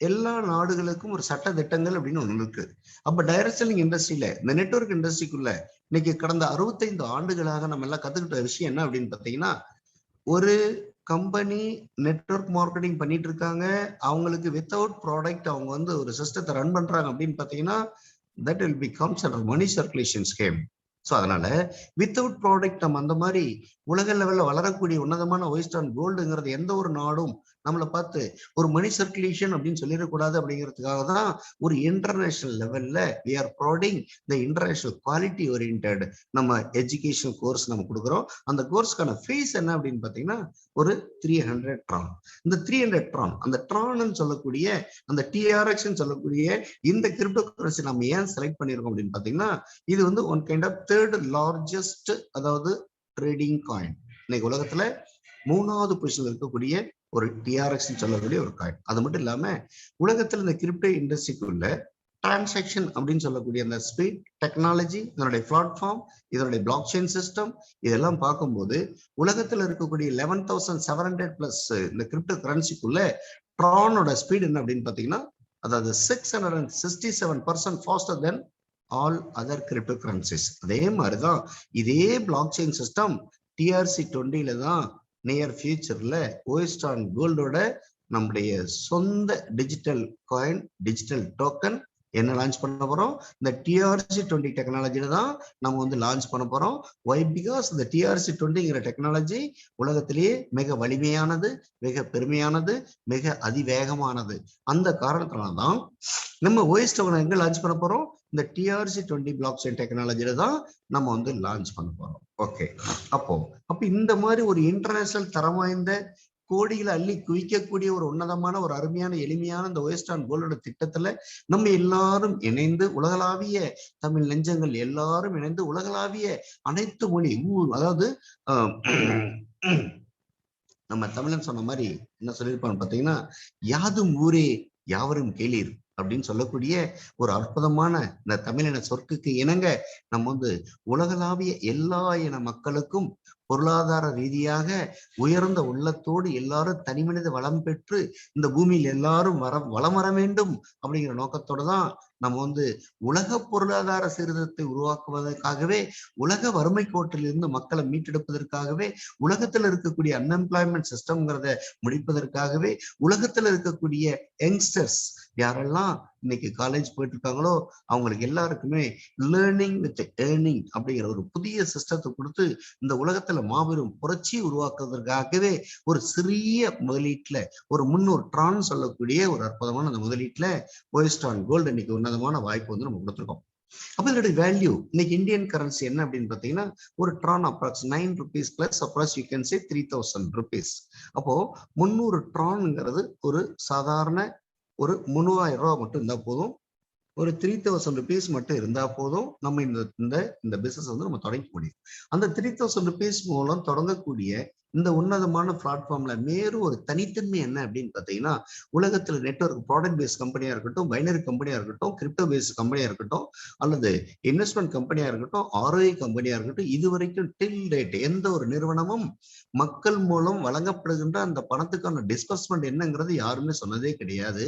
எல்லா நாடுகளுக்கும் ஒரு சட்ட திட்டங்கள் அப்படின்னு ஒண்ணு இருக்கு. அப்ப டைரக்ட் செல்லிங் இண்டஸ்ட்ரியில, இந்த நெட்வொர்க் இண்டஸ்ட்ரிக்குள்ள இன்னைக்கு கடந்த 65 ஆண்டுகளாக நம்ம எல்லாம் கத்துக்கிட்ட விஷயம் என்ன அப்படின்னு பாத்தீங்கன்னா, ஒரு கம்பெனி நெட்வொர்க் மார்க்கெட்டிங் பண்ணிட்டு இருக்காங்க, அவங்களுக்கு வித்தவுட் ப்ராடக்ட் அவங்க வந்து ஒரு சிஸ்டத்தை ரன் பண்றாங்க அப்படின்னு பாத்தீங்கன்னா, that will become a money circulation scheme. So அதனால வித்தவுட் ப்ராடக்ட் நம்ம அந்த மாதிரி உலக லெவல்ல வளரக்கூடிய உன்னதமான ஒயிஸ்டான் கோல்டுங்கிறது எந்த ஒரு நாடும் நம்மளை பார்த்து ஒரு மணி சர்க்குலேஷன் அப்படின்னு சொல்லிடக்கூடாது அப்படிங்கிறதுக்காக தான் ஒரு இன்டர்நேஷனல் லெவல்ல we are providing the international quality oriented நம்ம எஜுகேஷன் கோர்ஸ் நம்ம கொடுக்குறோம். அந்த கோர்ஸ்க்கான ஃபீஸ் என்ன அப்படின்னு பார்த்தீங்கன்னா ஒரு 300 ட்ரான். இந்த 300 ட்ரான், அந்த ட்ரான் சொல்லக்கூடிய அந்த TRX சொல்லக்கூடிய இந்த கிரிப்டோ கரன்சி நம்ம ஏன் செலக்ட் பண்ணியிருக்கோம் அப்படின்னு பார்த்தீங்கன்னா இது வந்து one kind of third largest, அதாவது ட்ரேடிங் காயின். இன்னைக்கு உலகத்துல 3வது பொசிஷன்ல இருக்கக்கூடிய ஒரு TRX சொல்லக்கூடிய ஒரு காயின். அது மட்டும் இல்லாம உலகத்துல இந்த கிரிப்டோ இண்டஸ்ட்ரிக்குள்ள டிரான்சாக்ஷன் அப்படின்னு சொல்லக்கூடிய அந்த ஸ்பீட் டெக்னாலஜி, இதனுடைய பிளாட்ஃபார்ம், இதனுடைய பிளாக் செயின் சிஸ்டம், இதெல்லாம் பார்க்கும்போது உலகத்துல இருக்கக்கூடிய 11,700 பிளஸ் இந்த கிரிப்டோ கரன்சிக்குள்ள ட்ரானோட ஸ்பீட் என்ன அப்படின்னு பாத்தீங்கன்னா அதாவது 667% faster then all other crypto currencies. அதே மாதிரிதான் இதே பிளாக் செயின் சிஸ்டம் TRC20 தான் நியர் ஃபியூச்சர்ல ஒயிஸ்டான் கோல்டோட நம்முடைய சொந்த டிஜிட்டல் காயின், டிஜிட்டல் டோக்கன் என்ன லான்ச் பண்ண போறோம்? இந்த TRC20 டெக்னாலஜில தான் நம்ம வந்து லான்ச் பண்ண போறோம். வை? பிகாஸ் இந்த TRC20ங்கிற டெக்னாலஜி உலகத்திலேயே மிக வலிமையானது, மிக பெருமையானது, மிக அதிவேகமானது. அந்த காரணத்தினால தான் நம்ம ஒயிஸ்டான் எங்க லான்ச் பண்ண போறோம்? இந்த TRC20 பிளாக் செயின் டெக்னாலஜில தான் நம்ம வந்து லான்ச் பண்ண போறோம். ஓகே, அப்ப இந்த மாதிரி ஒரு இன்டர்நேஷனல் தரம் வாய்ந்த கோடிகளை அள்ளி குவிக்கக்கூடிய ஒரு உன்னதமான ஒரு அருமையான எளிமையான இந்த ஒயிஸ்டான் கோல்டோட திட்டத்துல நம்ம எல்லாரும் இணைந்து உலகளாவிய தமிழ் நெஞ்சங்கள் எல்லாரும் இணைந்து உலகளாவிய அனைத்து மொழி, அதாவது நம்ம தமிழன் சொன்ன மாதிரி என்ன சொல்லியிருப்பான்னு பாத்தீங்கன்னா யாதும் ஊரே யாவரும் கேளீர் அப்படின்னு சொல்லக்கூடிய ஒரு அற்புதமான இந்த தமிழின சொற்குக்கு இணங்க நம்ம வந்து உலகளாவிய எல்லா இன மக்களுக்கும் பொருளாதார ரீதியாக உயர்ந்த உள்ளத்தோடு எல்லாரும் தனிமனித வளம் பெற்று இந்த பூமியில் எல்லாரும் வளம் வர வேண்டும் அப்படிங்கிற நோக்கத்தோட தான் நம்ம வந்து உலக பொருளாதார சீர்திருத்தத்தை உருவாக்குவதற்காகவே, உலக வறுமை கோட்டிலிருந்து மக்களை மீட்டெடுப்பதற்காகவே, உலகத்துல இருக்கக்கூடிய அன்எம்ப்ளாய்மெண்ட் சிஸ்டம்ங்கிறத முடிப்பதற்காகவே, உலகத்துல இருக்கக்கூடிய யங்ஸ்டர்ஸ் யாரெல்லாம் இன்னைக்கு காலேஜ் போயிட்டு இருக்காங்களோ அவங்களுக்கு எல்லாருக்குமே லேர்னிங் வித் ஏர்னிங் அப்படிங்கிற ஒரு புதிய சிஸ்டத்தை கொடுத்து இந்த உலகத்துல மாபெரும் புரட்சி உருவாக்குவதற்காகவே ஒரு சிறிய முதலீட்டுல ஒரு 300 ட்ரான் சொல்லக்கூடிய ஒரு அற்புதமான அந்த முதலீட்டுல ஒயிஸ்டான் கோல்டு இன்னைக்கு உன்னதமான வாய்ப்பு வந்து நம்ம கொடுத்துருக்கோம். அப்ப இதோட வேல்யூ இன்னைக்கு இந்தியன் கரன்சி என்ன அப்படின்னு பாத்தீங்கன்னா ஒரு Tron approx 9 rupees plus approx you can say 3000 rupees. அப்போ 300 ட்ரான்ங்கிறது ஒரு சாதாரண ஒரு 3000 ரூபாய் மட்டும் இருந்தா போதும், ஒரு 3000 rupees மட்டும் இருந்தா போதும், நம்ம இந்த பிசினஸ் வந்து நம்ம தொடங்க முடியும். அந்த 3000 rupees மூலம் தொடங்கக்கூடிய இந்த உன்னதமான பிளாட்ஃபார்ம்ல மேலும் ஒரு தனித்தன்மை என்ன அப்படின்னு பாத்தீங்கன்னா உலகத்துல நெட்வொர்க் ப்ராடக்ட் பேஸ் கம்பெனியா இருக்கட்டும், பைனரி கம்பெனியா இருக்கட்டும், கிரிப்டோ பேஸ் கம்பெனியா இருக்கட்டும், அல்லது இன்வெஸ்ட்மெண்ட் கம்பெனியா இருக்கட்டும், ROI கம்பெனியா இருக்கட்டும், இது வரைக்கும் டில் டேட் எந்த ஒரு நிறுவனமும் மக்கள் மூலம் வழங்கப்படுகின்ற அந்த பணத்துக்கான டிஸ்பர்ஸ்மெண்ட் என்னங்கிறது யாருமே சொன்னதே கிடையாது.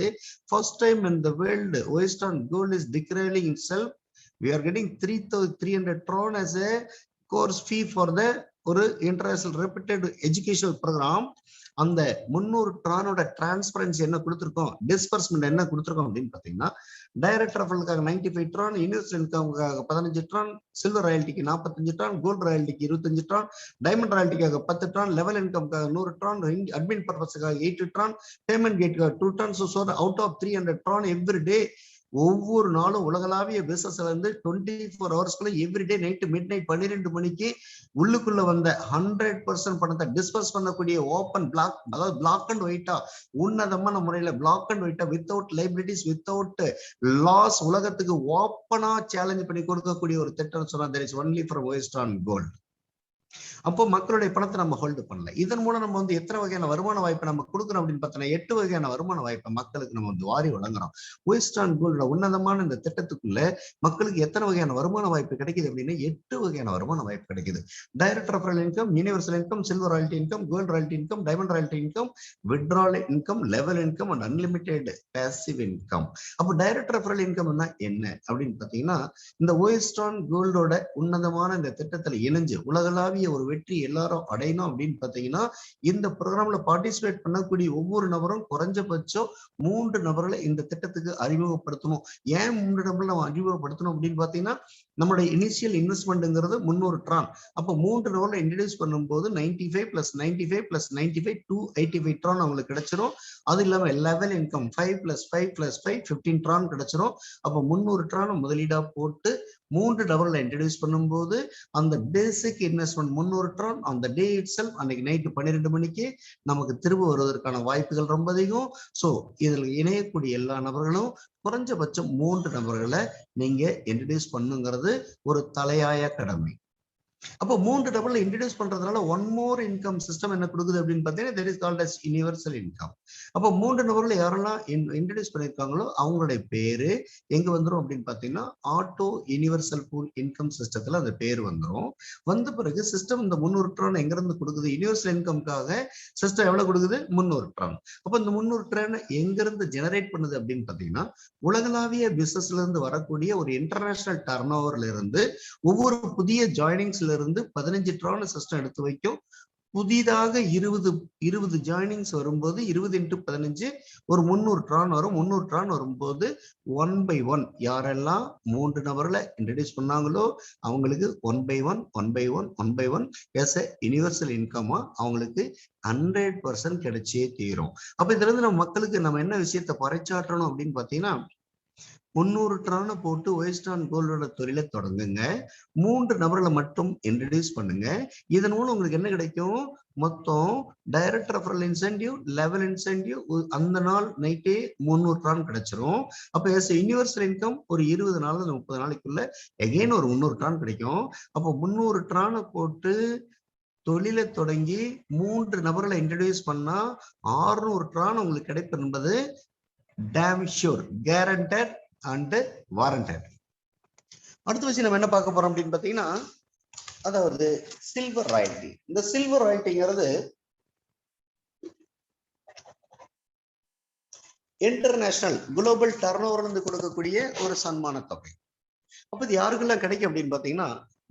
First time in the world ஒயிஸ்டான் gold is declaring itself we are getting 300 tron as a course fee for the ஒரு இன்டர்நேஷனல் ரெப்யூட்டட் எஜுகேஷனல் ப்ரோக்ராம். அந்த 300 ட்ரானோட டிரான்ஸ்பரன்சி என்ன கொடுத்துருக்கோம், டிஸ்பர்ஸ்மெண்ட் என்ன கொடுத்துருக்கோம் அப்படின்னு பாத்தீங்கன்னா டைரக்ட் ரெஃபரலுக்காக 95 ட்ரான், யூனிவர்சல் இன்கமுக்காக 15 ட்ரான், சில்வர் ராயல்ட்டிக்கு 45 ட்ரான், கோல்டு ராயல்ட்டிக்கு 25 ட்ரான், டைமண்ட் ராயல்ட்டிக்காக 10 ட்ரான், லெவல் இன்கமுக்காக 100 ட்ரான், அட்மின் பர்பஸுக்காக 80 ட்ரான், பேமெண்ட் கேட்டுக்காக 2 Tron. So out of 300 Tron every day, ஒவ்வொரு நாளும் உலகளாவிய பிசினஸ்ல இருந்து 24 ஹவர்ஸ்க்குள்ள எவ்ரிடே நைட்டு மிட் நைட் 12 மணிக்கு உள்ளுக்குள்ள வந்த 100% பணத்தை டிஸ்பர்ஸ் பண்ணக்கூடிய ஓப்பன் பிளாக், அதாவது பிளாக் அண்ட் ஒயிட்டா உன்னதமான முறையில பிளாக் அண்ட் ஒயிட்டா வித்தவுட் லைபிலிட்டிஸ் வித்தவுட் லாஸ் உலகத்துக்கு ஓப்பனா சேலஞ்ச் பண்ணி கொடுக்கக்கூடிய ஒரு திட்டம் சொன்னா there is only for ஒயிஸ்டான் கோல்ட். அப்போ மக்களுடைய பணத்தை நம்ம ஹோல்டு பண்ணல. இதன் மூலம் நம்ம வந்து எத்தனை வகையான வருமான வாய்ப்பை நம்ம கொடுக்குறோம் அப்படின்னு பார்த்தோம்னா 8 வகையான வருமான வாய்ப்பை மக்களுக்கு நம்ம வந்து வாரி வழங்குறோம். ஒயிஸ்டான் கோல்டோட உன்னதமான இந்த திட்டத்துக்குள்ள மக்களுக்கு எத்தனை வகையான வருமான வாய்ப்பு கிடைக்குது அப்படின்னா 8 வகையான வருமான வாய்ப்பு கிடைக்குது. Direct referral income, universal income, silver royalty income, gold royalty income, diamond royalty income, withdrawal income, level income and unlimited passive income. அப்போ டைரக்ட் ரெஃபரல் இன்கம் என்ன அப்படின்னு பாத்தீங்கன்னா இந்த ஒயிஸ்டான் கோல்டோட உன்னதமான இந்த திட்டத்துல இணைஞ்சு உலகளாவிய ஒரு வெற்றி எல்லாரும் அடையணும் அப்படின்னு பாத்தீங்கன்னா இந்த ப்ரோக்ராம்ல பார்ட்டிசிபேட் பண்ணக்கூடிய ஒவ்வொரு நபரும் குறைஞ்சபட்சம் 3 நபர்களை இந்த திட்டத்துக்கு அறிமுகப்படுத்தணும். ஏன் 3 நபர்களை நம்ம அறிமுகப்படுத்தணும் அப்படின்னு பாத்தீங்கன்னா நம்மளுடைய இனிஷியல் இன்வெஸ்ட்மெண்ட்ங்கிறது 300 ட்ரான். அப்போ 3 நபர்களை இன்ட்ரடியூஸ் பண்ணும்போது 95 + 95 + 95 285 ட்ரான் அவங்களுக்கு கிடைச்சிரும். அது இல்லாம லெவல் இன்கம் 5 + 5 + 5 15 ட்ரான் கிடைச்சிரும். அப்போ 300 ட்ரான் முதலீடா போட்டு 3 நபர்களை இன்ட்ரடியூஸ் பண்ணும்போது அந்த பேசிக் இன்வெஸ்ட்மெண்ட் 300 ட்ரான் அந்த டே இட் செல்ஃப் அன்னைக்கு நைட்டு 12 மணிக்கு நமக்கு திரும்ப வருவதற்கான வாய்ப்புகள் ரொம்ப அதிகம். ஸோ இதில் இணையக்கூடிய எல்லா நபர்களும் குறைஞ்சபட்சம் 3 நபர்களை நீங்க இன்ட்ரடியூஸ் பண்ணுங்கிறது ஒரு தலையாய கடமை. அப்போ 3 நபர்களை இன்ட்ரடியூஸ் பண்றதுனால ஒன் மோர் இன்கம் சிஸ்டம் என்ன கொடுக்குது அப்படின்னு பார்த்தீங்கன்னா that is called as universal income. அப்போ 3 நபர்களை யாரெல்லாம் இன்ட்ரடியூஸ் பண்ணியிருக்காங்களோ அவங்களுடைய பேரு எங்க வந்துடும் அப்படின்னு பார்த்தீங்கன்னா ஆட்டோ யூனிவர்சல் பூல் இன்கம் சிஸ்டத்துல அந்த பேர் வந்துடும். வந்த பிறகு சிஸ்டம் இந்த 300 ட்ரான் எங்க இருந்து கொடுக்குது? யூனிவர்சல் இன்கம்காக சிஸ்டம் எவ்வளவு கொடுக்குது? 300 ட்ரான். அப்போ இந்த 300 ட்ரான் எங்க இருந்து ஜெனரேட் பண்ணுது அப்படின்னு பார்த்தீங்கன்னா உலகளாவிய பிசினஸ்ல இருந்து வரக்கூடிய ஒரு இன்டர்நேஷனல் டர்ன் ஓவர்ல இருந்து ஒவ்வொரு புதிய ஜாயினிங்ஸ்ல இருந்து 15 ட்ரான் சிஸ்டம் எடுத்து வைக்கும். புதிதாக 20 ஜாயினிங்ஸ் வரும்போது 20 × 15 ஒரு 300 ட்ரான் வரும். 300 ட்ரான் வரும்போது 1 by 1 யாரெல்லாம் 3 நபர்களை இன்ட்ரடியூஸ் பண்ணாங்களோ அவங்களுக்கு 1 by 1 1 by 1 1 by 1 as a universal இன்கமா அவங்களுக்கு 100% கிடைச்சே தீரும். அப்ப இதுல இருந்து நம்ம மக்களுக்கு நம்ம என்ன விஷயத்தை பறைச்சாற்றணும் அப்படின்னு பாத்தீங்கன்னா 300 ட்ரானை போட்டு ஒயஸ்டான் கோல்டோட தொழிலை தொடங்குங்க. 3 நபர்களை மட்டும் இன்ட்ரடியூஸ் பண்ணுங்க. இதன் மூலம் உங்களுக்கு என்ன கிடைக்கும்? மொத்தம் direct referral incentive, level incentive அந்த நாள் நைட்டே 300 ட்ரான் கிடைச்சிரும். அப்ப யூனிவர்சல் இன்கம் ஒரு 20 நாள் 30 நாளைக்குள்ள எகைன் ஒரு 300 ட்ரான் கிடைக்கும். அப்போ 300 ட்ரானை போட்டு தொழிலை தொடங்கி 3 நபர்களை இன்ட்ரடியூஸ் பண்ணா 600 ட்ரான் உங்களுக்கு கிடைப்பது என்பது damn sure, guaranteed and warranted. அடுத்த விஷயம் நம்ம என்ன பார்க்க போறோம் அப்படின்னு பாத்தீங்கன்னா அதாவது சில்வர் ராயல்டி. இந்த சில்வர் ராயல்டிங்கிறது இன்டர்நேஷனல் குளோபல் டர்ன் ஓவர் இருந்து கொடுக்கக்கூடிய ஒரு சன்மான தொகை. அப்ப இது யாருக்கெல்லாம் கிடைக்கும் அப்படின்னு பாத்தீங்கன்னா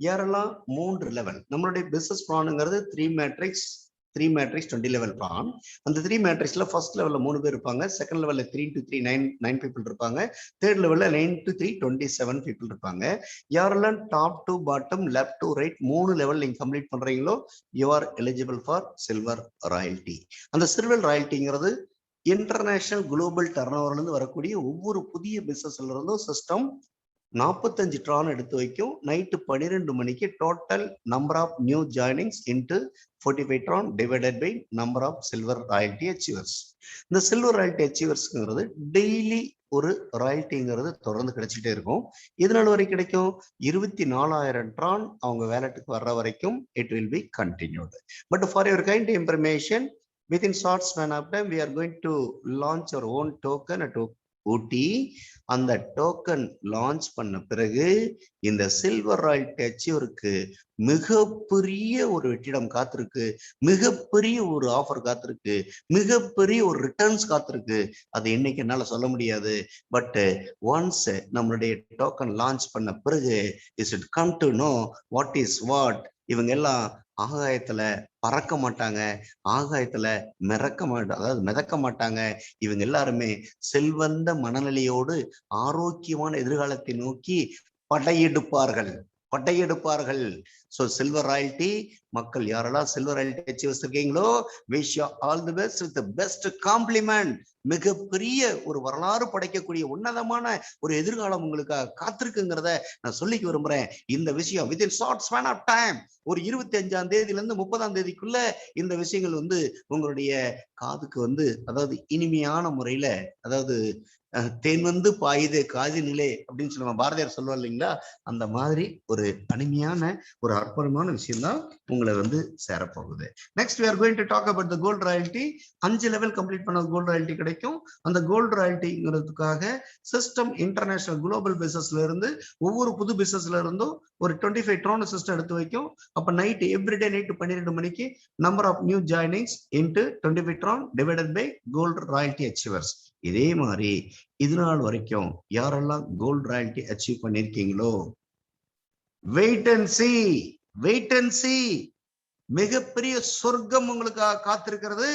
யாரெல்லாம் 3 லெவல் நம்மளுடைய பிசினஸ் பிளானுங்கிறது 3 மேட்ரிக்ஸ் 20 லெவல் பிளான். அந்த 3 மேட்ரிக்ஸ்ல ஃபர்ஸ்ட் லெவல்ல 3 பேர் இருப்பாங்க, செகண்ட் லெவல்ல 3 to 3 9 பீப்புள் இருப்பாங்க, தேர்ட் லெவல்ல 9 to 3 27 பீப்புள் இருப்பாங்க. யாரெல்லாம் top to bottom left to right 3 level நீங்க கம்ப்ளீட் பண்றீங்களோ you are eligible for silver royalty. அந்த சில்வர் ராயல்டிங்கிறது இன்டர்நேஷனல் குளோபல் டர்ன் ஓவர்ல இருந்து வரக்கூடிய ஒவ்வொரு புதிய பிசினஸ்ல இருந்தும் சிஸ்டம் 45 ட்ரான் எடுத்து வைக்கும். நைட்டு 12 மணிக்கு total number of new joinings into 45 Tron divided by number of silver royalty achievers. இந்த சில்வர் ராயல்டி அச்சீவர்ஸ்ங்கிறது டெய்லி ஒரு ராயல்டிங்கிறது தொடர்ந்து கிடைச்சிட்டே இருக்கும். இதனால வரைக்கும் கிடைக்கும் 24,000 ட்ரான் அவங்க வேலட்டுக்கு வர்ற வரைக்கும் it will be continued. But for your kind information within short span of time we are going to launch our own token at ஊட்டி. அந்த டோக்கன் லான்ச் பண்ண பிறகு இந்த சில்வர் ராயல்டி அச்சீவருக்கு மிகப்பெரிய ஒரு வெற்றிடம் காத்திருக்கு, மிகப்பெரிய ஒரு ஆஃபர் காத்திருக்கு, மிகப்பெரிய ஒரு ரிட்டர்ன்ஸ் காத்திருக்கு. அது இன்னைக்கு என்னால சொல்ல முடியாது. பட் ஒன்ஸ் நம்மளுடைய டோக்கன் லான்ச் பண்ண பிறகு is it come to know what is what. இவங்க எல்லாம் ஆகாயத்துல பறக்க மாட்டாங்க, ஆகாயத்துல மிதக்க மாட்டாங்க. இவங்க எல்லாருமே செல்வந்த மனநிலையோடு ஆரோக்கியமான எதிர்காலத்தை நோக்கி படையெடுப்பார்கள். சோ சில்வர் ராயல்டி மக்கள் யாரெல்லாம் சில்வர் ராயல்டி அச்சீவர்ஸ் இருக்கீங்களோ wish you all the best with the best compliment. மிகப்பெரிய ஒரு வரலாறு படைக்கக்கூடிய உன்னதமான ஒரு எதிர்காலம் உங்களுக்கு காத்திருக்குங்கிறத நான் சொல்லிக்க விரும்புறேன். இந்த விஷயம் within short span of time ஒரு 25ஆம் தேதியில இருந்து 30ஆம் தேதிக்குள்ள இந்த விஷயங்கள் உங்களுடைய காதுக்கு அதாவது இனிமையான முறையில அதாவது தேன் பாயுது காதினிலே அப்படின்னு சொல்லி பாரதியார் சொல்லுவார் இல்லைங்களா, அந்த மாதிரி ஒரு அருமையான ஒரு அற்புதமான விஷயம் தான் உங்களை சேரப்போகுது. Next we are going to talk about the gold royalty. 5 level complete பண்ண கோல்டு ராயல்டி கிடைக்கும். அந்த கோல்டு ராயல்டிங்கிறதுக்காக சிஸ்டம் இன்டர்நேஷனல் குளோபல் பிசினஸ்ல இருந்து ஒவ்வொரு புது பிசினஸ்ல இருந்தும் ஒரு 25 ட்ரான் சிஸ்டம் எடுத்து வைக்கும். அப்ப நைட் எவ்ரிடே நைட் 12 மணிக்கு number of new joinings into 25 Tron divided by gold royalty achievers. இதே மாதிரி இது நாள் வரைக்கும் யாரெல்லாம் கோல்டு ராயல்டி அச்சீவ் பண்ணிருக்கீங்களோ வெயிட் அண்ட் see மிகப்பெரிய சொர்க்கம் உங்களுக்கு காத்திருக்கிறது.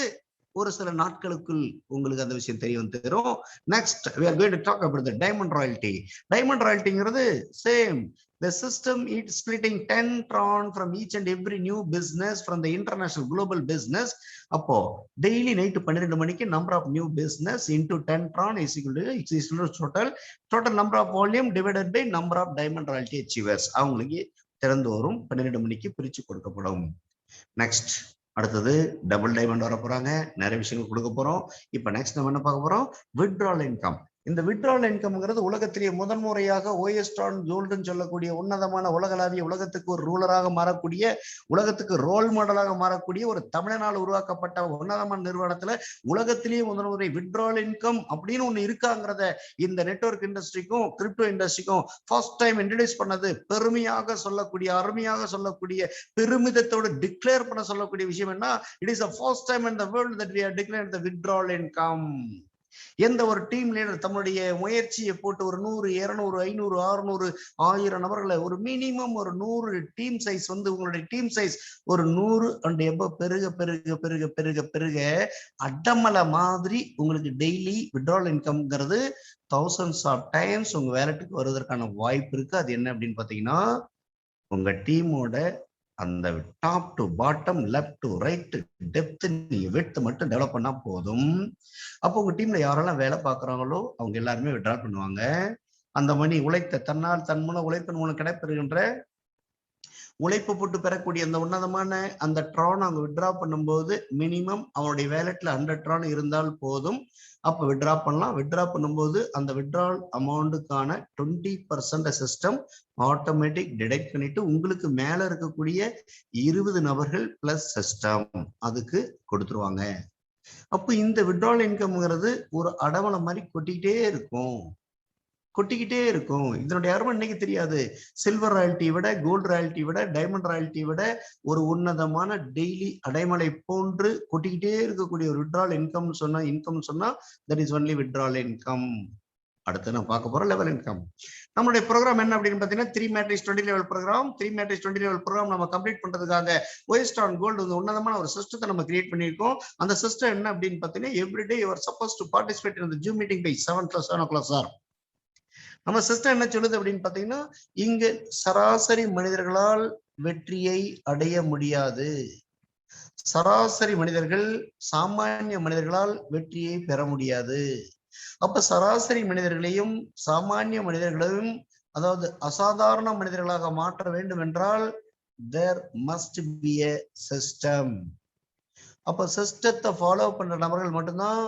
ஒரு சில நாட்களுக்குள் உங்களுக்கு அந்த விஷயம் தெரிய வந்துரும். Next we are going to talk about the diamond royalty. Diamond royaltyங்கிறது same. The system is splitting 10 tron from each and every new business from the international global business. அப்போ டெய்லி நைட் 12 மணிக்கு number of new business into 10 tron is equal to total number of volume divided by number of diamond royalty achievers. அவங்களுக்கு திறந்து வரும் 12 மணிக்கு பிரிச்சு கொடுக்கப்படும். Next அடுத்தது double diamond வர போறாங்க. நிறைய விஷயங்கள் கொடுக்க போறோம். இப்ப நெக்ஸ்ட் நம்ம என்ன பார்க்க போறோம்? Withdrawal income. இந்த வித்ட்ரால் இன்கம்ங்கிறது உலகத்திலேயே முதன்முறையாக ஓஎஸ்ட்ரான் கோல்டுன்னு சொல்லக்கூடிய உன்னதமான உலகளாவிய உலகத்துக்கு ஒரு ரூலராக மாறக்கூடிய, உலகத்துக்கு ரோல் மாடலாக மாறக்கூடிய ஒரு தமிழனால் உருவாக்கப்பட்ட உன்னதமான நிறுவனத்துல உலகத்திலேயே முதன்முறை வித்ட்ரால் இன்கம் அப்படின்னு ஒண்ணு இருக்காங்கிறத இந்த நெட்வொர்க் இண்டஸ்ட்ரிக்கும் கிரிப்டோ இண்டஸ்ட்ரிக்கும் ஃபர்ஸ்ட் டைம் இன்ட்ரோடியூஸ் பண்ணது பெருமையாக சொல்லக்கூடிய, அருமையாக சொல்லக்கூடிய, பெருமிதத்தோடு டிக்ளேர் பண்ண சொல்லக்கூடிய விஷயம் என்ன? It is the first time in the world that we have declared the withdrawal income. எந்த ஒரு டீம் லீடர் தன்னுடைய முயற்சியை போட்டு ஒரு 100, 200, 500, 600, 1000 நபர்களை ஒரு மினிமம் ஒரு 100 டீம் சைஸ் வந்து உங்களுடைய டீம் சைஸ் ஒரு 100 அண்ட் எபோ பெருக பெருக பெருக பெருக பெருக அடமலை மாதிரி உங்களுக்கு டெய்லி வித்ட்ரால் இன்கம்ங்கிறது thousands of times உங்க வேலட்டுக்கு வருவதற்கான வாய்ப்பு இருக்கு. அது என்ன அப்படின்னு பாத்தீங்கன்னா, உங்க டீமோட அந்த top to bottom, left to right, depth, நீங்க விட்த் மட்டும் டெவலப் பண்ணா போதும். அப்போ உங்க டீம்ல யாரெல்லாம் வேலை பார்க்கறாங்களோ அவங்க எல்லாருமே வித்ட்ரா பண்ணுவாங்க. அந்த மணி உழைத்த தன்னால் தன் மூலம் உழைப்பின் மூலம் கிடைப்பெறுகின்ற உழைப்பு போட்டு பெறக்கூடிய அந்த உன்னதமான அந்த ட்ரான் அவங்க வித்ட்ரா பண்ணும்போது மினிமம் அவனுடைய வேலட்ல 100 ட்ரான் இருந்தால் போதும். அப்ப வித்ட்ரா பண்ணலாம். வித்ட்ரா பண்ணும்போது அந்த வித்ட்ரால் அமௌண்ட்டுக்கான 20% சிஸ்டம் ஆட்டோமேட்டிக் டிடெக்ட் பண்ணிட்டு உங்களுக்கு மேல இருக்கக்கூடிய 20 நபர்கள் பிளஸ் சிஸ்டம் அதுக்கு கொடுத்துருவாங்க. அப்போ இந்த வித்ட்ரால் இன்கம்ங்கிறது ஒரு அடவணை மாதிரி கொட்டிக்கிட்டே இருக்கும். இதனுடைய அருமை இன்னைக்கு தெரியாது. சில்வர் ராயல்ட்டி விட, கோல்டு ராயல்ட்டி விட, டைமண்ட் ராயல்ட்டி விட ஒரு உன்னதமான டெய்லி அடைமலை போன்று கொட்டிக்கிட்டே இருக்கக்கூடிய ஒரு வித்ட்ரால் இன்கம் சொன்னா that is only withdrawal income. அடுத்து நான் பார்க்க போறோம் லெவல் இன்கம். நம்மளுடைய ப்ரோக்ராம் என்ன அப்படின்னு பாத்தீங்கன்னா 3 matrix 20 level program. 3 matrix 20 level program நம்ம கம்ப்ளீட் பண்றதுக்காக ஓஎஸ்ட்ரான் கோல்டு உன்னதமான ஒரு சிஸ்டத்தை நம்ம கிரியேட் பண்ணியிருக்கோம். அந்த சிஸ்டம் என்ன அப்படின்னு பாத்தீங்கன்னா, everyday you are suppose to participate in the Zoom meeting by 7 o'clock sir. நம்ம சிஸ்டம் என்ன சொல்லுது அப்படின்னு பாத்தீங்கன்னா, இங்க சராசரி மனிதர்களால் வெற்றியை அடைய முடியாது. சராசரி மனிதர்கள் சாமானிய மனிதர்களால் வெற்றியை பெற முடியாது. அப்ப சராசரி மனிதர்களையும் சாமானிய மனிதர்களையும், அதாவது அசாதாரண மனிதர்களாக மாற்ற வேண்டும் என்றால் there must be a system. அப்ப சிஸ்டத்தை ஃபாலோ பண்ற நபர்கள் மட்டும்தான்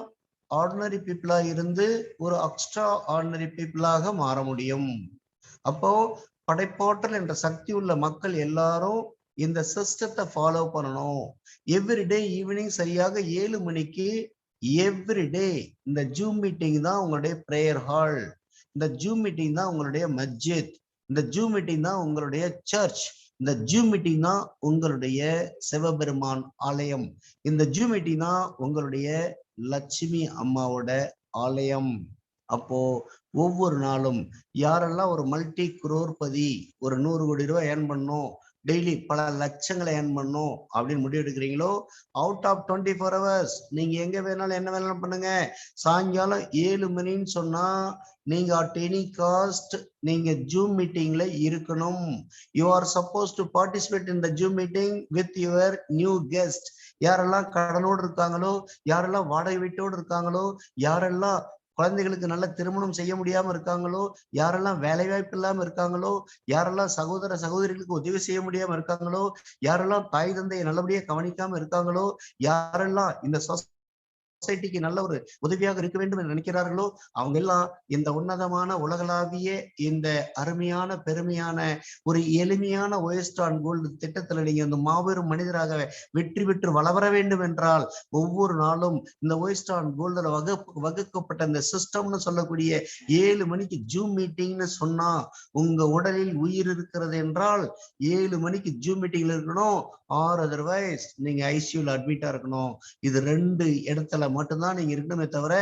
ஆர்டினரி பீப்புளா இருந்து ஒரு எக்ஸ்ட்ரா ஆர்டினரி பீப்புளாக மாற முடியும். அப்போ படைப்பாற்றல் என்ற சக்தி உள்ள மக்கள் எல்லாரும் இந்த சிஸ்டத்தை ஃபாலோ பண்ணணும். எவ்ரிடே ஈவினிங் சரியாக 7 மணிக்கு எவ்ரிடே இந்த ஜூம் மீட்டிங் தான் உங்களுடைய பிரேயர் ஹால், இந்த ஜூம் மீட்டிங் தான் உங்களுடைய மஸ்ஜித், இந்த ஜூம் மீட்டிங் தான் உங்களுடைய சர்ச், இந்த ஜூம் மீட்டிங் தான் உங்களுடைய சிவபெருமான் ஆலயம், இந்த ஜூம் மீட்டிங் தான் உங்களுடைய லட்சுமி அம்மாவோட ஆலயம். அப்போ ஒவ்வொரு நாளும் யாரெல்லாம் ஒரு மல்டி குரோர்பதி ஒரு 100 கோடி ரூபாய் ஏர்ன் பண்ணும், டெய்லி பல லட்சங்களை ஏர்ன் பண்ணும் அப்படின்னு முடிவு எடுக்கிறீங்களோ, அவுட் ஆஃப் 24 hours நீங்க எங்க வேணாலும் என்ன வேணாலும் பண்ணுங்க. சாயங்காலம் 7 மணின்னு சொன்னா நீங்க அட் எனி காஸ்ட் நீங்க ஜூம் மீட்டிங்ல இருக்கணும். You are suppose to participate in the zoom meeting with your new guest. யாரெல்லாம் கடனோடு இருக்காங்களோ, யாரெல்லாம் வாடகை வீட்டோடு இருக்காங்களோ, யாரெல்லாம் குழந்தைகளுக்கு நல்ல திருமணம் செய்ய முடியாம இருக்காங்களோ, யாரெல்லாம் வேலை வாய்ப்பு இல்லாம இருக்காங்களோ, யாரெல்லாம் சகோதர சகோதரிகளுக்கு உதவி செய்ய முடியாம இருக்காங்களோ, யாரெல்லாம் தாய் தந்தையை நல்லபடியா கவனிக்காம இருக்காங்களோ, யாரெல்லாம் இந்த சொசைட்டிக்கு நல்ல ஒரு உதவியாக இருக்க வேண்டும் என்று நினைக்கிறார்களோ, அவங்க எல்லாம் இந்த உன்னதமான உலகளாவிய இந்த அருமையான பெருமையான ஒரு எளிமையான ஓஎஸ்ட்ரான் கோல்டு திட்டத்துல நீங்க இந்த மாபெரும் மனிதராக வெற்றி பெற்று வளர வேண்டும் என்றால் ஒவ்வொரு நாளும் இந்த ஓஎஸ்ட்ரான் கோல்டுல வகுக்கப்பட்ட இந்த சிஸ்டம்னு சொல்லக்கூடிய 7 மணிக்கு ஜூம் மீட்டிங்னு சொன்னா உங்க உடலில் உயிர் இருக்கிறது என்றால் 7 மணிக்கு ஜூம் மீட்டிங்ல இருக்கணும். ஆர் அதர்வைஸ் நீங்க ஐசியூல அட்மிட்டா இருக்கணும். இது 2 இடத்துல மட்டும்தான் நீங்க இருக்கணுமே தவிர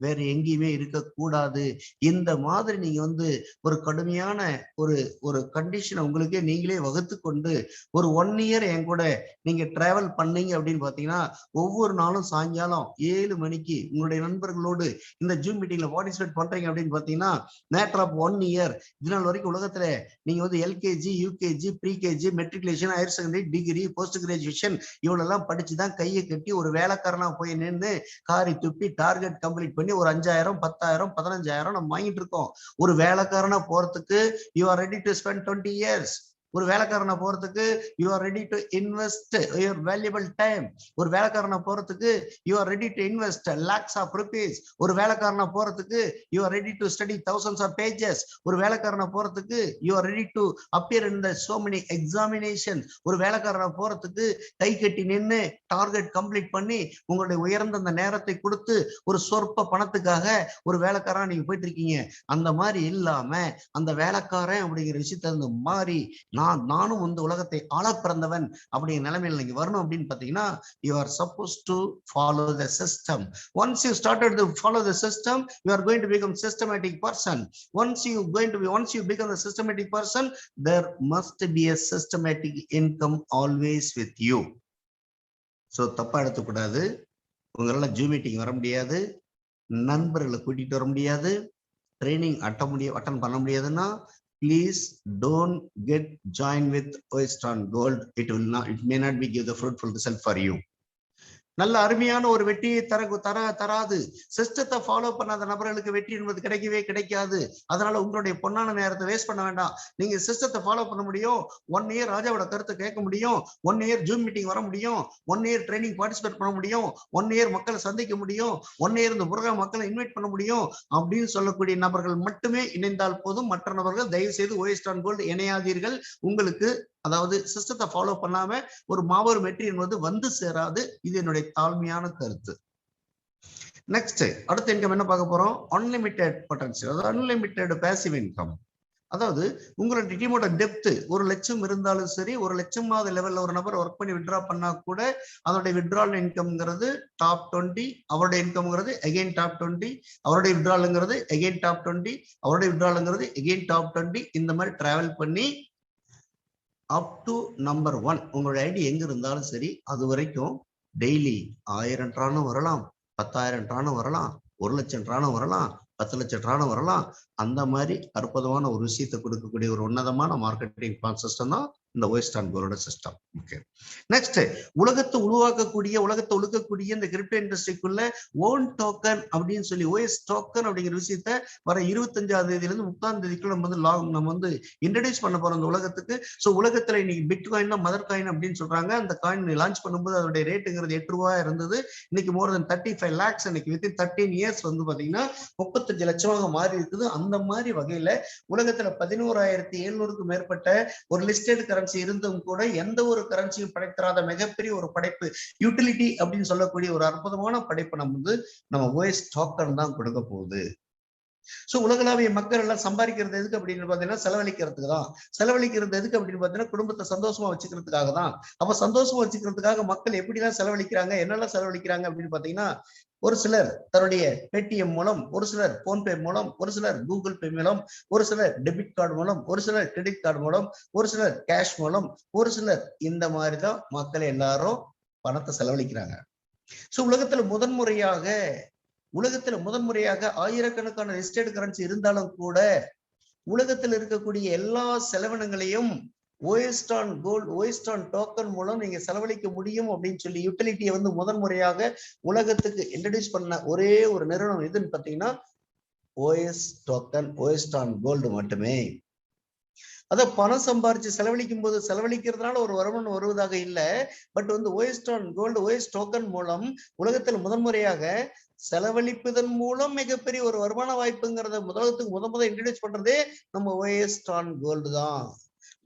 வேற எங்கேயுமே இருக்கக்கூடாது. இந்த மாதிரி நீங்க வந்து ஒரு கடுமையான ஒரு ஒரு கண்டிஷனை உங்களுக்கே நீங்களே வகுத்து கொண்டு ஒரு 1 இயர் என் கூட நீங்க டிராவல் பண்ணீங்க அப்படின்னு பாத்தீங்கன்னா, ஒவ்வொரு நாளும் சாயங்காலம் 7 மணிக்கு உங்களுடைய நண்பர்களோடு இந்த ஜூம் மீட்டிங்ல பார்ட்டிசிபேட் பண்றீங்க அப்படின்னு பாத்தீங்கன்னா, மேட்டர் ஆஃப் 1 இயர் இது நாள் வரைக்கும் உலகத்துல நீங்க வந்து LKG, UKG, pre-KG, matriculation, higher secondary, degree, post graduation இவ்வளவு எல்லாம் படிச்சுதான் கையை கட்டி ஒரு வேலைக்காரனா போய் நின்று காரி துப்பி டார்கெட் கம்ப்ளீட் பண்ணி ஒரு 5000, 10,000, 15,000 நம்ம வாங்கிட்டு இருக்கோம். ஒரு வேலைக்காரனா போறதுக்கு you are ready to spend 20 years. ஒரு வேலைக்காரனை போறதுக்கு you are ready to invest your valuable time. ஒரு வேலைக்காரனை போறதுக்கு you are ready to invest lakhs of rupees. ஒரு வேலைக்காரனை போறதுக்கு you are ready to study thousands of pages. ஒரு வேலைக்காரனை போறதுக்கு you are ready to appear in the so many examination. ஒரு வேலைக்காரனை போறதுக்கு கை கட்டி நின்று டார்கெட் கம்ப்ளீட் பண்ணி உங்களுடைய உயர்ந்த அந்த நேரத்தை கொடுத்து ஒரு சொற்ப பணத்துக்காக ஒரு வேலைக்காரன் நீங்க போயிட்டு இருக்கீங்க. அந்த மாதிரி இல்லாம அந்த வேலைக்காரன் அப்படிங்கிற விஷயத்த வந்து மாறி நானும் இந்த உலகத்தை ஆள பிறந்தவன் அப்படிங்கிற நிலைமையில நீங்க வரணும் அப்படின்னு பாத்தீங்கன்னா, you are supposed to follow the system. Once you started to follow the system, you are going to become systematic person. Once you become a systematic person, there must be a systematic income always with you. So தப்பா எடுத்துக்கூடாது. உங்களால zoom meeting வர முடியாது, நண்பர்களை கூட்டிட்டு வர முடியாது, training attend பண்ண முடியாதுன்னா please don't get joined with Western Gold. It may not be give the fruitful result for you. நல்ல அருமையான ஒரு வெற்றியை தராது. சிஸ்டத்தை ஃபாலோ பண்ணாத நபர்களுக்கு வெற்றி என்பது கிடைக்கவே கிடைக்காது. அதனால உங்களுடைய பொன்னான நேரத்தை வேஸ்ட் பண்ண வேண்டாம். நீங்க சிஸ்டத்தை ஃபாலோ பண்ண முடியும். 1 இயர் ராஜாவோட கருத்தை கேட்க முடியும். 1 இயர் ஜூம் மீட்டிங் வர முடியும். 1 இயர் ட்ரைனிங் பார்ட்டிசிபேட் பண்ண முடியும். 1 இயர் மக்களை சந்திக்க முடியும். 1 இயர் இந்த புரோகிராம் மக்களை இன்வைட் பண்ண முடியும் அப்படின்னு சொல்லக்கூடிய நபர்கள் மட்டுமே இணைந்தால் போதும். மற்ற நபர்கள் தயவு செய்து Western Gold இணையாதீர்கள். உங்களுக்கு அதாவது சிஸ்டத்தை ஃபாலோ பண்ணாம ஒரு மாபெரும் வெற்றி என்பது வந்து சேராது. இது என்னுடைய தாழ்மையான கருத்து. நெக்ஸ்ட் அடுத்த இன்கம் என்ன பார்க்க போறோம்? அன்லிமிட்டெட் பொட்டன்ஷியல், அதாவது அன்லிமிட்டெட் பேசிவ் இன்கம். அதாவது உங்களுடைய டீமோட டெப்த் 1 லட்சம் இருந்தாலும் சரி, 1 லட்சமாவது லெவல்ல ஒரு நபர் ஒர்க் பண்ணி வித்ட்ரா பண்ணா கூட அதோட வித்ட்ரால் இன்கம்ங்கிறது டாப் 20, அவருடைய இன்கம்ங்கிறது அகைன் டாப் 20, அவருடைய வித்ட்ரால்ங்கிறது அகைன் டாப் 20, அவருடைய வித்ட்ரால்ங்கிறது அகைன் டாப் 20. இந்த மாதிரி டிராவல் பண்ணி அப் டு நம்பர் 1 உங்களுடைய ஐடி எங்க இருந்தாலும் சரி அது வரைக்கும் டெய்லி 1000 ட்ரானும் வரலாம், 10,000 ட்ரானும் வரலாம், 1 லட்சம் ட்ரானும் வரலாம், 10 லட்சம் ட்ரானும் வரலாம். அந்த மாதிரி அற்புதமான ஒரு விஷயத்தை கொடுக்கக்கூடிய ஒரு உன்னதமான மார்க்கெட்டிங் சிஸ்டம் தான் இந்த Western Gold system. Okay, next உலகத்தை உழுக்கக்கூடிய இந்த கிரிப்டோ இண்டஸ்ட்ரிக்குள்ள ஓன் டோக்கன் அப்படின்னு சொல்லி OS டோக்கன் அப்படிங்கிற விஷயத்த வர 25ஆம் தேதியிலிருந்து 30ஆம் தேதிக்குள்ள நம்ம வந்து இன்ட்ரடியூஸ் பண்ண போறோம் இந்த உலகத்துக்கு. ஸோ உலகத்துல இன்னைக்கு பிட்காயின் தான் மதர் காயின் அப்படின்னு சொல்றாங்க. அந்த காயின் லான்ச் பண்ணும்போது அதோட ரேட்டுங்கிறது 8 ரூபாய் இருந்தது. இன்னைக்கு மோர் தென் 35 lakhs இன்னைக்கு வித்தின் 13 இயர்ஸ் வந்து பாத்தீங்கன்னா 35 லட்சமாக மாறி இருக்குது. அந்த மாதிரி வகையில உலகத்துல 11,700க்கும் மேற்பட்ட ஒரு லிஸ்டட் கரன்சி இருந்தும் கூட எந்த ஒரு கரன்சியும் படைத்தராத மிகப்பெரிய ஒரு படைப்பு யூட்டிலிட்டி அப்படின்னு சொல்லக்கூடிய ஒரு அற்புதமான படைப்பு நம்ம OS டோக்கன் தான் கொடுக்க போகுது. சோ உலகளாவிய மக்கள் எல்லாம் சம்பாதிக்கிறது எதுக்கு அப்படின்னு பாத்தீங்கன்னா செலவழிக்கிறதுக்கு தான். செலவழிக்கிறது எதுக்கு அப்படின்னு பாத்தீங்கன்னா குடும்பத்தை சந்தோஷமா வச்சுக்கிறதுக்காக தான். அப்ப சந்தோஷமா வச்சுக்கிறதுக்காக மக்கள் எப்படிலாம் செலவழிக்கிறாங்க, என்னெல்லாம் செலவழிக்கிறாங்க அப்படின்னு பாத்தீங்கன்னா, ஒரு சிலர் தன்னுடைய பேடிஎம் மூலம், ஒரு சிலர் போன்பே மூலம், ஒரு சிலர் கூகுள் பே மூலம், ஒரு சிலர் டெபிட் கார்டு மூலம், ஒரு சிலர் கிரெடிட் கார்டு மூலம், ஒரு சிலர் கேஷ் மூலம், ஒரு சிலர் இந்த மாதிரிதான் மக்கள் எல்லாரும் பணத்தை செலவழிக்கிறாங்க. சோ உலகத்துல முதன்முறையாக ஆயிரக்கணக்கான லிஸ்டட் கரன்சி இருந்தாலும் கூட உலகத்தில் இருக்கக்கூடிய எல்லா செலவினங்களையும் Western Gold டோக்கன் மூலம் நீங்க செலவழிக்க முடியும் அப்படின்னு சொல்லி யூட்டிலிட்டியை வந்து முதன்முறையாக உலகத்துக்கு இன்ட்ரடியூஸ் பண்ண ஒரே ஒரு நிறுவனம் எதுன்னு பாத்தீங்கன்னா OS டோக்கன் Western Gold மட்டுமே. அத பணம் சம்பாரிச்சு செலவழிக்கும் போது செலவழிக்கிறதுனால ஒரு வருமானம் வருவதாக இல்லை. பட் வந்து Western Gold டோக்கன் மூலம் உலகத்தில் முதன்முறையாக செலவழிப்பதன் மூலம் மிகப்பெரிய ஒரு வருமான வாய்ப்புங்கிறத உலகத்துக்கு முதல் இன்ட்ரடியூஸ் பண்றதே நம்ம Western Gold தான்.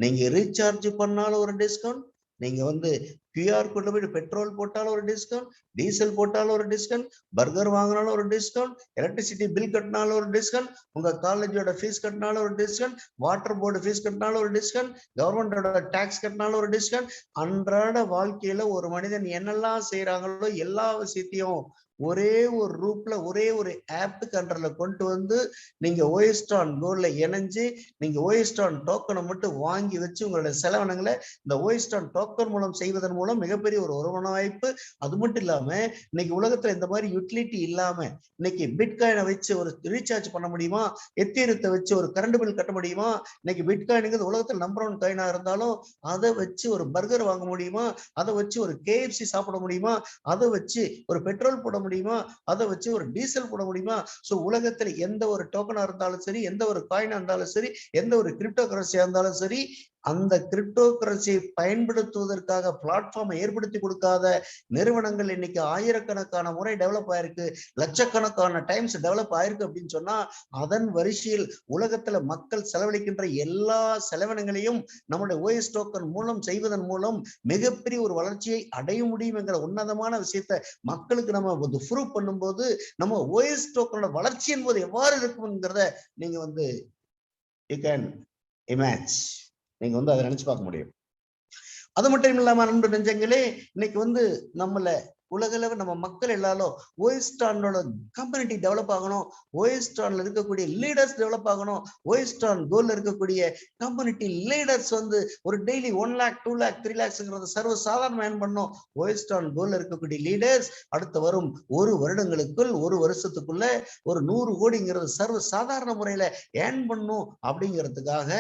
நீங்க ரீசார்ஜ் பண்ணாலும் ஒரு டிஸ்கவுண்ட், நீங்க வந்து QR கொண்டு போய் பெட்ரோல் போட்டாலும் ஒரு டிஸ்கவுண்ட், டீசல் போட்டாலும் ஒரு டிஸ்கவுண்ட், பர்கர் வாங்கினாலும் ஒரு டிஸ்கவுண்ட், எலக்ட்ரிசிட்டி பில் கட்டினாலும் ஒரு டிஸ்கவுண்ட், உங்க காலேஜோட ஃபீஸ் கட்டினாலும் ஒரு டிஸ்கவுண்ட், வாட்டர் போர்டு ஃபீஸ் கட்டினாலும் ஒரு டிஸ்கவுண்ட், கவர்மெண்டோட டாக்ஸ் கட்டினாலும் ஒரு டிஸ்கவுண்ட். அன்றாட வாழ்க்கையில ஒரு மனிதன் என்னெல்லாம் செய்யறாங்களோ எல்லா விஷயத்தையும் ஒரே ஒரு ரூப்ல ஒரே ஒரு ஆப் கண்ட்ரோல கொண்டு வந்து நீங்க ஓஎஸ்டான் கோல்ட்ல இணைஞ்சு நீங்க ஓஎஸ்டான் டோக்கனை மட்டும் வாங்கி வச்சு உங்களுடைய செலவினங்களை இந்த ஓஎஸ்டான் டோக்கன் மூலம் செய்வதன் மூலம் மிகப்பெரிய ஒரு வருமான வாய்ப்பு. அது மட்டும் இல்லாம இன்னைக்கு உலகத்துல இந்த மாதிரி யூட்டிலிட்டி இல்லாம இன்னைக்கு பிட்காயினை வச்சு ஒரு ரீசார்ஜ் பண்ண முடியுமா, எத்தீரியத்தை வச்சு ஒரு கரண்ட் பில் கட்ட முடியுமா, இன்னைக்கு பிட்காயினுங்கிறது உலகத்துல நம்பர் 1 காயினா இருந்தாலும் அதை வச்சு ஒரு பர்கர் வாங்க முடியுமா, அதை வச்சு ஒரு KFC சாப்பிட முடியுமா, அதை வச்சு ஒரு பெட்ரோல் போட முடியுமா, அதை வச்சு ஒரு டீசல் போட முடியுமா? சோ உலகத்துல எந்த ஒரு டோக்கனா இருந்தாலும் சரி, எந்த ஒரு காயினா இருந்தாலும் சரி, எந்த ஒரு கிரிப்டோ கரன்சியா இருந்தாலும் சரி, அந்த கிரிப்டோ கரன்சியை பயன்படுத்துவதற்காக பிளாட்ஃபார்மை ஏற்படுத்தி கொடுக்காத நிறுவனங்கள் இன்னைக்கு ஆயிரக்கணக்கான முறை டெவலப் ஆயிருக்கு, லட்சக்கணக்கான டைம்ஸ் டெவலப் ஆயிருக்கு அப்படின்னு சொன்னா அதன் வரிசையில் உலகத்துல மக்கள் செலவழிக்கின்ற எல்லா செலவினங்களையும் நம்முடைய ஓஎஸ் டோக்கன் மூலம் செய்வதன் மூலம் மிகப்பெரிய ஒரு வளர்ச்சியை அடைய முடியும் என்கிற உன்னதமான விஷயத்தை மக்களுக்கு நம்ம ப்ரூவ் பண்ணும்போது நம்ம ஓஎஸ் டோக்கனோட வளர்ச்சி என்பது எவ்வாறு இருக்கும்ங்கிறத நீங்க யூ கேன் இமேஜ், நீங்க அதை நினைச்சு பார்க்க முடியும். அது மட்டும் இல்லாம நண்பர் நெஞ்சங்களே, இன்னைக்கு நம்மள உலகளவு நம்ம மக்கள் எல்லாரும் ஓஎஸ்டானோட கம்யூனிட்டி டெவலப் ஆகணும், ஓஎஸ்டான்ல இருக்கக்கூடிய லீடர்ஸ் டெவலப் ஆகணும், ஓஎஸ்டான் கோல்ல இருக்கக்கூடிய கம்யூனிட்டி லீடர்ஸ் ஒரு டெய்லி 1 lakh 2 lakh 3 lakhs சர்வ சாதாரண ஏர்ன் பண்ணணும். ஓஎஸ்டான் கோல்ல இருக்கக்கூடிய லீடர்ஸ் அடுத்து வரும் ஒரு வருடங்களுக்குள் ஒரு வருஷத்துக்குள்ள ஒரு 100 கோடிங்கிறது சர்வ சாதாரண முறையில ஏர்ன் பண்ணணும் அப்படிங்கிறதுக்காக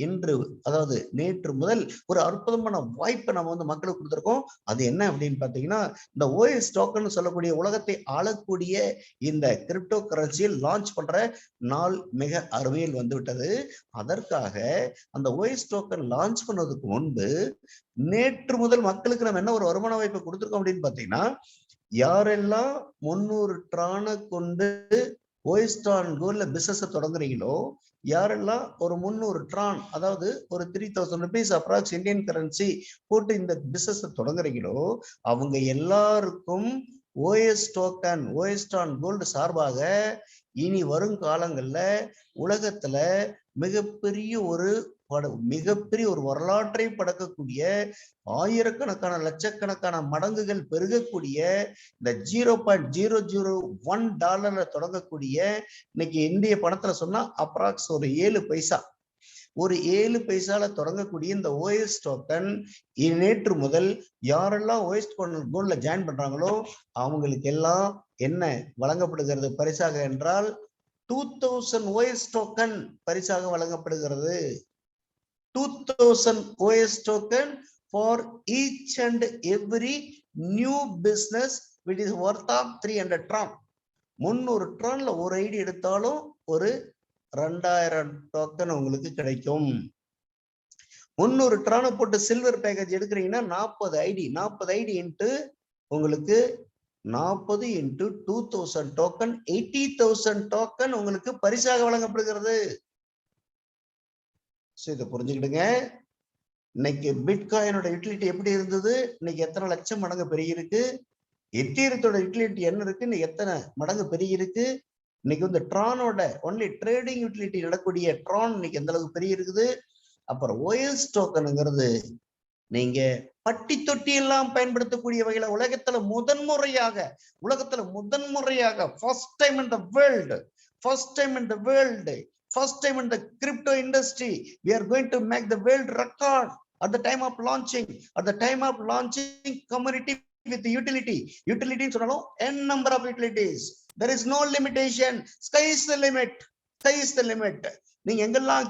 இன்று அதாவது நேற்று முதல் ஒரு அற்புதமான வாய்ப்பை நம்ம மக்களுக்கு கொடுத்திருக்கோம். அது என்ன அப்படின்னு பாத்தீங்கன்னா, இந்த ஓஎஸ் டோக்கன் சொல்லக்கூடிய உலகத்தை ஆளக்கூடிய இந்த கிரிப்டோ கரன்சியை லான்ச் பண்ற நாள் மிக அருமையில் வந்துவிட்டது. அதற்காக அந்த ஓஎஸ் டோக்கன் லான்ச் பண்ணதுக்கு முன்பு நேற்று முதல் மக்களுக்கு நம்ம என்ன ஒரு வருமான வாய்ப்பை கொடுத்திருக்கோம் அப்படின்னு பாத்தீங்கன்னா, யாரெல்லாம் 300 ட்ரானை கொண்டு ஓஎஸ்டான் கோல்ல பிசினஸ் தொடங்குறீங்களோ, யாரெல்லாம் ஒரு 300 ட்ரான் அதாவது ஒரு 3000 rupees அப்ராக்ஸ் இந்தியன் கரன்சி போட்டு இந்த பிசினஸ் தொடங்குறீங்களோ அவங்க எல்லாருக்கும் ஓஎஸ் டோக்கன் ஓஎஸ்டான் கோல்டு சார்பாக இனி வரும் காலங்கள்ல உலகத்துல மிகப்பெரிய ஒரு வரலாற்றை படைக்கக்கூடிய ஆயிரக்கணக்கான லட்சக்கணக்கான மடங்குகள் பெருகக்கூடிய இந்த $0.001 தொடங்கக்கூடிய இன்னைக்கு இந்திய பணத்துல சொன்னா அப்ராக்ஸ் ஒரு 7 பைசா ஒரு 7 பைசால தொடங்கக்கூடிய இந்த ஓஎஸ் டோக்கன் நேற்று முதல் யாரெல்லாம் ஓஎஸ் கோல்ட்ல ஜாயின் பண்றாங்களோ அவங்களுக்கு எல்லாம் என்ன வழங்கப்படுகிறது பரிசாக என்றால் 2000 ஓஎஸ் டோக்கன் பரிசாக வழங்கப்படுகிறது. 2000 OS token for each and every new business which is worth of 300 tron. 300 tronல ஒரு ஐடி எடுத்தாலும் ஒரு 2000 டோக்கன் உங்களுக்கு கிடைக்கும். 300 ட்ரானை போட்டு சில்வர் பேக்கேஜ் எடுக்கிறீங்கன்னா 40 ஐடி இன்ட்டு உங்களுக்கு 40 into 2000 டோக்கன் 80,000 டோக்கன் உங்களுக்கு பரிசாக வழங்கப்படுகிறது. இதை புரிஞ்சுக்கிடுங்க. இன்னைக்கு பிட்காயினோட யூட்டிலிட்டி எப்படி இருந்தது, இன்னைக்கு எத்தனை லட்சம் மடங்கு பெருகி இருக்கு, எத்தீரியத்தோட யூட்டிலிட்டி என்ன இருக்கு, இன்னைக்கு எத்தனை மடங்கு பெருகி இருக்கு. இன்னைக்கு ட்ரானோட ஒன்லி ட்ரேடிங் யூட்டிலிட்டி நடக்கூடிய ட்ரான் இன்னைக்கு எந்த அளவுக்கு பெரிய இருக்குது. அப்புறம் ஓஎஸ் டோக்கனுங்கிறது நீங்க பட்டி தொட்டி எல்லாம் பயன்படுத்தக்கூடிய வகையில உலகத்துல முதன்முறையாக first time in the crypto industry, we are going to make the world record at the time of launching. Community with utility சொன்னாலும் n number of utilities. There is no limitation. Sky is the limit. நீங்க எங்கெல்லாம்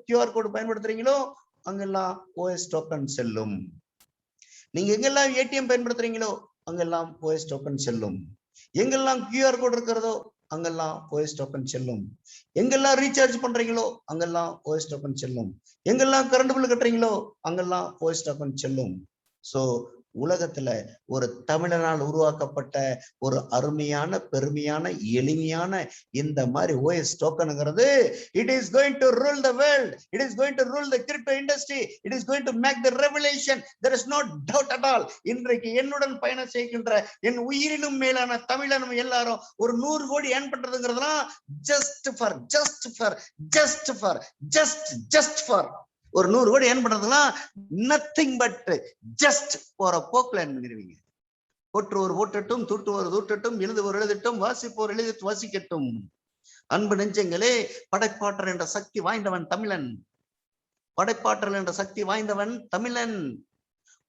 QR code பயன்படுத்துறீங்களோ அங்கெல்லாம் OS token செல்லும். நீங்க எங்கெல்லாம் ATM பயன்படுத்துறீங்களோ அங்கெல்லாம் OS token செல்லும். எங்கெல்லாம் QR கோட் இருக்கிறதோ அங்கெல்லாம் OS டோக்கன் செல்லும். எங்கெல்லாம் ரீசார்ஜ் பண்றீங்களோ அங்கெல்லாம் OS டோக்கன் செல்லும். எங்கெல்லாம் கரண்ட் பில் கட்டுறீங்களோ அங்கெல்லாம் OS டோக்கன் செல்லும். சோ உலகத்துல ஒரு தமிழனால் உருவாக்கப்பட்ட ஒரு அருமையான பெருமையான எளிமையான இந்த மாதிரி OS டோக்கனுங்கிறது it is going to rule the world. It is going to rule the crypto industry. It is going to make the revelation. There is no doubt at all. இன்றைக்கு என்னுடன் பயணம் செய்கின்ற என் உயிரினும் மேலான தமிழனும் எல்லாரும் ஒரு 100 கோடி ஏர்ன் பண்றதுங்கிறதுலாம் just for ஒரு 100 கோடி ஏர்ன் பண்றதுலாம் நத்திங் பட் ஜஸ்ட் போற போக்குல ஏர்ன் பண்ணிடுவீங்க. போற்றுவோர் போற்றட்டும், தூட்டுவோர் தூட்டட்டும், எழுதுவோர் எழுதட்டும், வாசிப்போர் எழுதி வாசிக்கட்டும். அன்பு நெஞ்சங்களே, படைப்பாற்றல் என்ற சக்தி வாய்ந்தவன் தமிழன். படைப்பாற்றல் என்ற சக்தி வாய்ந்தவன் தமிழன்.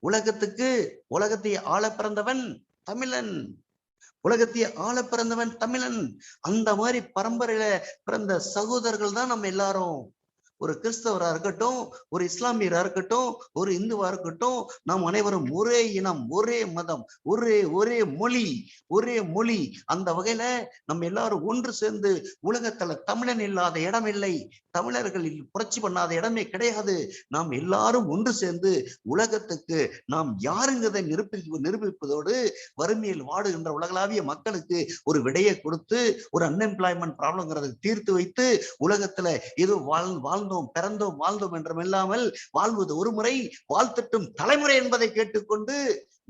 உலகத்தை ஆள பிறந்தவன் தமிழன். உலகத்தை ஆள பிறந்தவன் தமிழன். அந்த மாதிரி பரம்பரையில பிறந்த சகோதரர்கள் தான் நம்ம எல்லாரும். ஒரு கிறிஸ்தவரா இருக்கட்டும், ஒரு இஸ்லாமியரா இருக்கட்டும், ஒரு இந்துவா இருக்கட்டும், நாம் அனைவரும் ஒரே இனம், ஒரே மதம், ஒரே மொழி. அந்த வகையில நம்ம எல்லாரும் ஒன்று சேர்ந்து, உலகத்துல தமிழன் இல்லாத இடம் இல்லை, தமிழர்களில் புரட்சி பண்ணாத இடமே கிடையாது. நாம் எல்லாரும் ஒன்று சேர்ந்து உலகத்துக்கு நாம் யாருங்கிறதை நிரூபிப்பதோடு வறுமையில் வாடுகின்ற உலகளாவிய மக்களுக்கு ஒரு விடையை கொடுத்து, ஒரு அன்எம்ப்ளாய்மெண்ட் ப்ராப்ளம்ங்கிறத தீர்த்து வைத்து, உலகத்துல ஏதோ பிறந்தோம் வாழ்ந்தோம் என்றும் இல்லாமல் வாழ்வது ஒரு முறை, வாழ்த்தட்டும் தலைமுறை என்பதை கேட்டுக்கொண்டு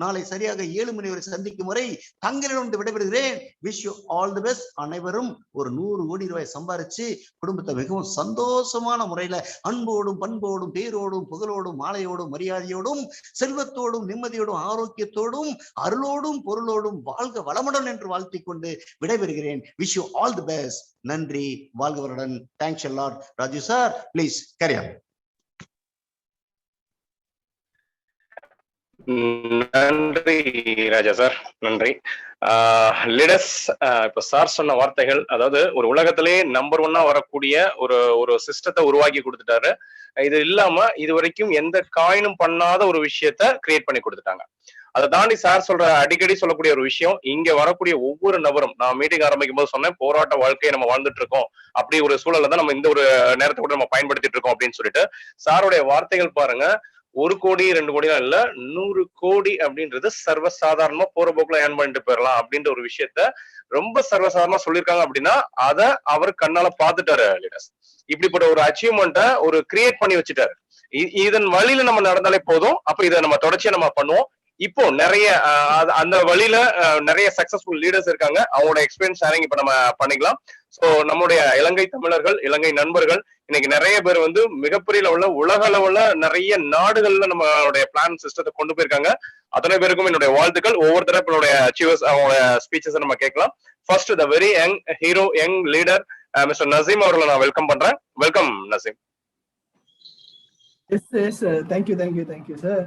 நாளை சரியாக 7 மணி வரை சந்திக்கும் வரை தங்களிடம் விடைபெறுகிறேன். Wish you all the best. அனைவரும் ஒரு 100 கோடி ரூபாய் சம்பாரிச்சு குடும்பத்தை மிகவும் சந்தோஷமான முறையில அன்போடும் பண்போடும் பேரோடும் புகழோடும் மாலையோடும் மரியாதையோடும் செல்வத்தோடும் நிம்மதியோடும் ஆரோக்கியத்தோடும் அருளோடும் பொருளோடும் வாழ்க வளமுடன் என்று வாழ்த்திக் கொண்டு விடைபெறுகிறேன். Wish you all the best. நன்றி, வாழ்கவருடன். Thanks a lot. Raju sir, please carry on. நன்றி ராஜா சார், நன்றி. லிடஸ், இப்ப சார் சொன்ன வார்த்தைகள், அதாவது ஒரு உலகத்திலே நம்பர் 1 வரக்கூடிய ஒரு சிஸ்டத்தை உருவாக்கி கொடுத்துட்டாரு. இது இல்லாம இது வரைக்கும் எந்த காயினும் பண்ணாத ஒரு விஷயத்த கிரியேட் பண்ணி கொடுத்துட்டாங்க. அதை தாண்டி சார் அடிக்கடி சொல்லக்கூடிய ஒரு விஷயம், இங்க வரக்கூடிய ஒவ்வொரு நபரும், நான் மீட்டிங் ஆரம்பிக்கும் போது சொன்னேன், போராட்ட வாழ்க்கையை நம்ம வாழ்ந்துட்டு இருக்கோம், அப்படி ஒரு சூழலை தான் நம்ம இந்த ஒரு நேரத்தை கூட நம்ம பயன்படுத்திட்டு இருக்கோம் அப்படின்னு சொல்லிட்டு சாருடைய வார்த்தைகள் பாருங்க. 1 கோடி 2 கோடி இல்ல, 100 கோடி அப்படின்றது சர்வசாதாரணமா போற போக்குல ஏர்ன் பண்ணிட்டு போயிடலாம் அப்படின்ற ஒரு விஷயத்த ரொம்ப சர்வசாதாரணமா சொல்லியிருக்காங்க. அப்படின்னா அதை அவர் கண்ணால பாத்துட்டாரு லீடர்ஸ். இப்படிப்பட்ட ஒரு அச்சீவ்மெண்ட்டை ஒரு கிரியேட் பண்ணி வச்சுட்டாரு. இதன் வழியில நம்ம நடந்தாலே போதும். அப்ப இதை நம்ம தொடர்ச்சியா நம்ம பண்ணுவோம். இப்போ நிறைய அந்த வழியில நிறைய சக்சஸ்ஃபுல் லீடர்ஸ் இருக்காங்க. அவங்களோட எக்ஸ்பீரியன்ஸ் ஷேரிங் இப்ப நம்ம பண்ணிக்கலாம். சோ நம்முடைய இலங்கை தமிழர்கள், இலங்கை நண்பர்கள் இன்னைக்கு நிறைய பேர் வந்து மிகப்பெரிய லெவல்ல, உலக அளவுல நிறைய நாடுகள்ல நம்மளுடைய பிளான் சிஸ்டத்தை கொண்டு போயிருக்காங்க. அத்தனை பேருக்கும் என்னுடைய வாழ்த்துக்கள். ஒவ்வொரு தரப்பினுடைய அச்சீவர்ஸ் அவங்களோட ஸ்பீச்சஸ் நம்ம கேட்கலாம். First the very young hero, young leader mister Naseem அவர்களை நான் வெல்கம் பண்றேன். Welcome Naseem. Yes thank you sir.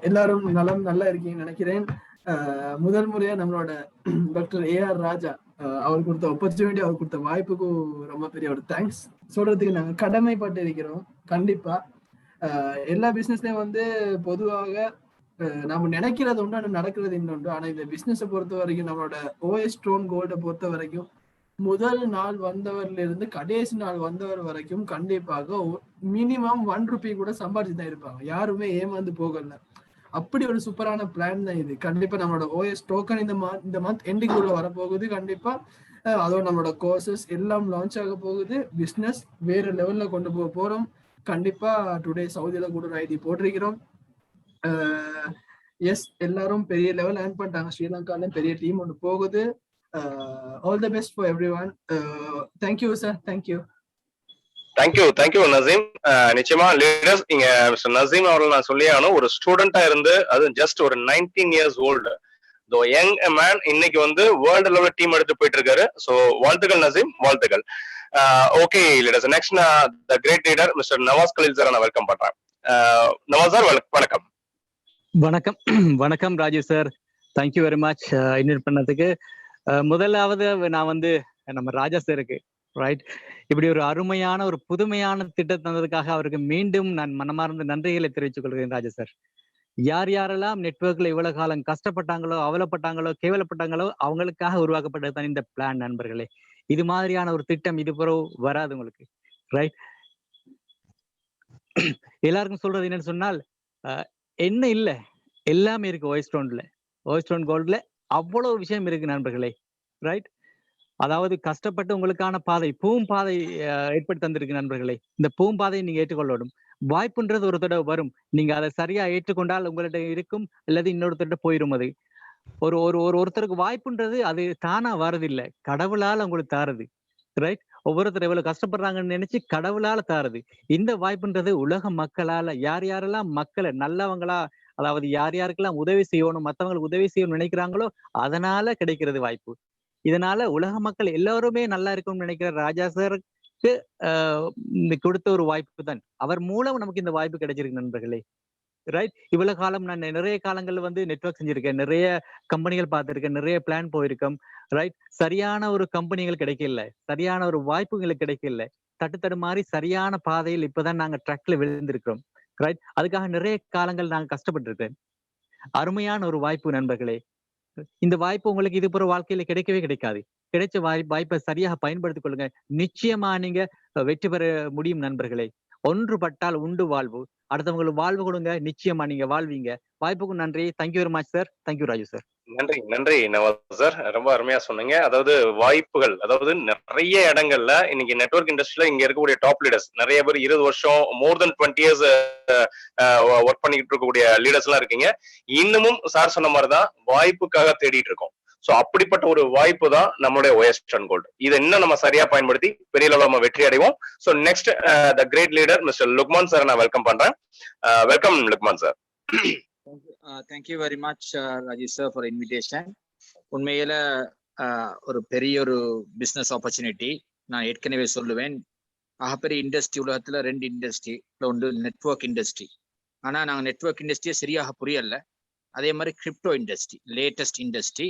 எல்லாரும் நல்லா இருக்கீங்கன்னு நினைக்கிறேன். முதல் முறையா நம்மளோட டாக்டர் AR ராஜா அவர் கொடுத்த ஆப்பர்ச்சுனிட்டி, அவர் கொடுத்த வாய்ப்புக்கு ரொம்ப பெரிய ஒரு தேங்க்ஸ் சொல்றதுக்கு நாங்க கடமைப்பட்டு இருக்கிறோம். கண்டிப்பா எல்லா பிசினஸ்லயும் வந்து பொதுவாக நம்ம நினைக்கிறது உண்டு, ஆனா நடக்கிறது இன்னொன்று. ஆனா இந்த பிசினஸை பொறுத்த வரைக்கும், நம்மளோட OS Stone Gold பொறுத்த வரைக்கும், முதல் நாள் வந்தவர்ல இருந்து கடைசி நாள் வந்தவர் வரைக்கும் கண்டிப்பாக மினிமம் 1 ரூபி கூட சம்பாதிச்சு தான் இருப்பாங்க. யாருமே ஏமாந்து போகல. அப்படி ஒரு சூப்பரான பிளான் தான் இது. கண்டிப்பா நம்மளோட OS டோக்கன் இந்த மந்த் எண்டிங்குள்ள வரப்போகுது. கண்டிப்பா அதோட நம்மளோட கோர்சஸ் எல்லாம் லான்ச் ஆக போகுது. பிசினஸ் வேற லெவல்ல கொண்டு போக போறோம். கண்டிப்பா டுடே சவுதியில கூட ஒரு ஐடி போட்டிருக்கிறோம். எஸ், எல்லாரும் பெரிய லெவல் ஏர்ன் பண்ணிட்டாங்க. ஸ்ரீலங்கால பெரிய டீம் ஒன்று போகுது. All the best for everyone. Thank you sir. Thank you Naseem. நிச்சயமா லீடர்ஸ், இங்க மிஸ்டர் நசீம் அவர்கள் நான் சொல்லி ஆகணும், ஒரு ஸ்டூடெண்டா இருந்து, அது ஜஸ்ட் ஒரு 19 years old யங் மேன், இன்னைக்கு வந்து வேர்ல்டு லெவல் டீம் எடுத்து போயிட்டு இருக்காரு. சோ வாழ்த்துக்கள் நசீம், வாழ்த்துக்கள். ஓகே லீடர்ஸ், நெக்ஸ்ட் நான் the great leader mister Nawaz Khaleel sir நான் வெல்கம் பண்றேன். நவாஸ் சார், வணக்கம். வணக்கம் Raju sir, thank you very much invite பண்ணதுக்கு. முதலாவது நான் வந்து நம்ம ராஜா சாருக்கு ரைட், இப்படி ஒரு அருமையான ஒரு புதுமையான திட்டம் தந்ததுக்காக அவருக்கு மீண்டும் நான் மனமார்ந்த நன்றிகளை தெரிவித்துக் கொள்கிறேன் ராஜா சார். யாரெல்லாம் நெட்வொர்க்ல இவ்வளவு காலம் கஷ்டப்பட்டாங்களோ, அவலப்பட்டாங்களோ, கேவலப்பட்டாங்களோ, அவங்களுக்காக உருவாக்கப்பட்டது தான் இந்த பிளான் நண்பர்களே. இது மாதிரியான ஒரு திட்டம் இது பிறகு வராது உங்களுக்கு ரைட். எல்லாருக்கும் சொல்றது என்னன்னு சொன்னால், என்ன இல்ல எல்லாமே இருக்கு OS Stone Goldல அவ்வளவு விஷயம் இருக்கு நண்பர்களே ரைட். அதாவது கஷ்டப்பட்டு உங்களுக்கான பாதை, பூம்பாதை ஏற்படுத்தி தந்திருக்கு நண்பர்களே. இந்த பூம்பாதையை நீங்க ஏற்றுக்கொள்ளணும். வாய்ப்புன்றது ஒரு தடவை வரும், நீங்க அதை சரியா ஏற்றுக்கொண்டால் உங்கள்ட்ட இருக்கும், அல்லது இன்னொருத்தர்கிட்ட போயிரும். அது ஒருத்தருக்கு வாய்ப்புன்றது அது தானா வரதில்லை, கடவுளால உங்களுக்கு தாருது ரைட். ஒவ்வொருத்தர் எவ்வளவு கஷ்டப்படுறாங்கன்னு நினைச்சு கடவுளால தாருது. இந்த வாய்ப்புன்றது உலக மக்களால, யாரெல்லாம் மக்களை நல்லவங்களா அதாவது யார் யாருக்கெல்லாம் உதவி செய்யணும், மத்தவங்களுக்கு உதவி செய்யணும்னு நினைக்கிறாங்களோ அதனால கிடைக்கிறது வாய்ப்பு. இதனால உலக மக்கள் எல்லாருமே நல்லா இருக்கும்னு நினைக்கிற ராஜா சாருக்கு கொடுத்த ஒரு வாய்ப்பு தான். அவர் மூலம் நமக்கு இந்த வாய்ப்பு கிடைச்சிருக்கு நண்பர்களே. ரைட். இவ்வளவு காலம் நான் நிறைய காலங்கள்ல நெட்வொர்க் செஞ்சிருக்கேன், நிறைய கம்பெனிகள் பார்த்திருக்கேன், நிறைய பிளான் போயிருக்கோம். ரைட். சரியான ஒரு கம்பெனிகள் கிடைக்கல, சரியான ஒரு வாய்ப்புகளுக்கு கிடைக்கல, தட்டுத்தடுமாறி சரியான பாதையில் இப்பதான் நாங்க ட்ரக்ல விழுந்திருக்கிறோம். ரைட். அதுக்காக நிறைய காலங்கள் நாங்க கஷ்டப்பட்டு இருக்கேன். அருமையான ஒரு வாய்ப்பு நண்பர்களே. இந்த வாய்ப்பு உங்களுக்கு இது போற வாழ்க்கையில கிடைக்கவே கிடைக்காது. கிடைச்ச வாய்ப்பை சரியாக பயன்படுத்திக் கொள்ளுங்க. நிச்சயமா நீங்க வெற்றி பெற முடியும் நண்பர்களே. ஒன்றுபட்டால் உண்டு வாழ்வு. அடுத்தவங்களுக்கு வாழ்வு கொடுங்க, நிச்சயமா நீங்க வாழ்வீங்க. வாய்ப்புக்கு நன்றி. Thank you very much sir. Thank you Raju sir. நன்றி நன்றி நவாஸ் சார், ரொம்ப அருமையா சொன்னீங்க. அதாவது வாய்ப்புகள், அதாவது நிறைய இடங்கள்ல இன்னைக்கு நெட்வொர்க் இண்டஸ்ட்ரியில இங்க இருக்கக்கூடிய டாப் லீடர்ஸ் நிறைய பேர் 20 வருஷம் மோர் தென் 20 இயர்ஸ் ஒர்க் பண்ணிட்டு இருக்கக்கூடிய லீடர்ஸ் எல்லாம் இருக்கீங்க. இன்னமும் சார் சொன்ன மாதிரிதான் வாய்ப்புக்காக தேடிட்டு இருக்கோம். சோ அப்படிப்பட்ட ஒரு வாய்ப்பு தான் நம்மளுடைய ஒயஸ்டர்ன் கோல்டு. இதை இன்னும் நம்ம சரியா பயன்படுத்தி பெரிய அளவில் நம்ம வெற்றி அடைவோம். So next the great leader mister Luqman sir நான் வெல்கம் பண்றேன். Welcome Luqman sir. Thank you very much, Rajesh sir, for invitation. உண்மையில ஒரு பெரிய ஒரு பிசினஸ் ஆப்பர்ச்சுனிட்டி. நான் ஏற்கனவே சொல்லுவேன், ஆகப்பெரிய இண்டஸ்ட்ரி உலகத்துல 2 இண்டஸ்ட்ரி ஒன்று நெட்வொர்க் இண்டஸ்ட்ரி. ஆனா நாங்கள் நெட்வொர்க் இண்டஸ்ட்ரியை சரியாக புரியல. அதே மாதிரி கிரிப்டோ இண்டஸ்ட்ரி, லேட்டஸ்ட் இண்டஸ்ட்ரி.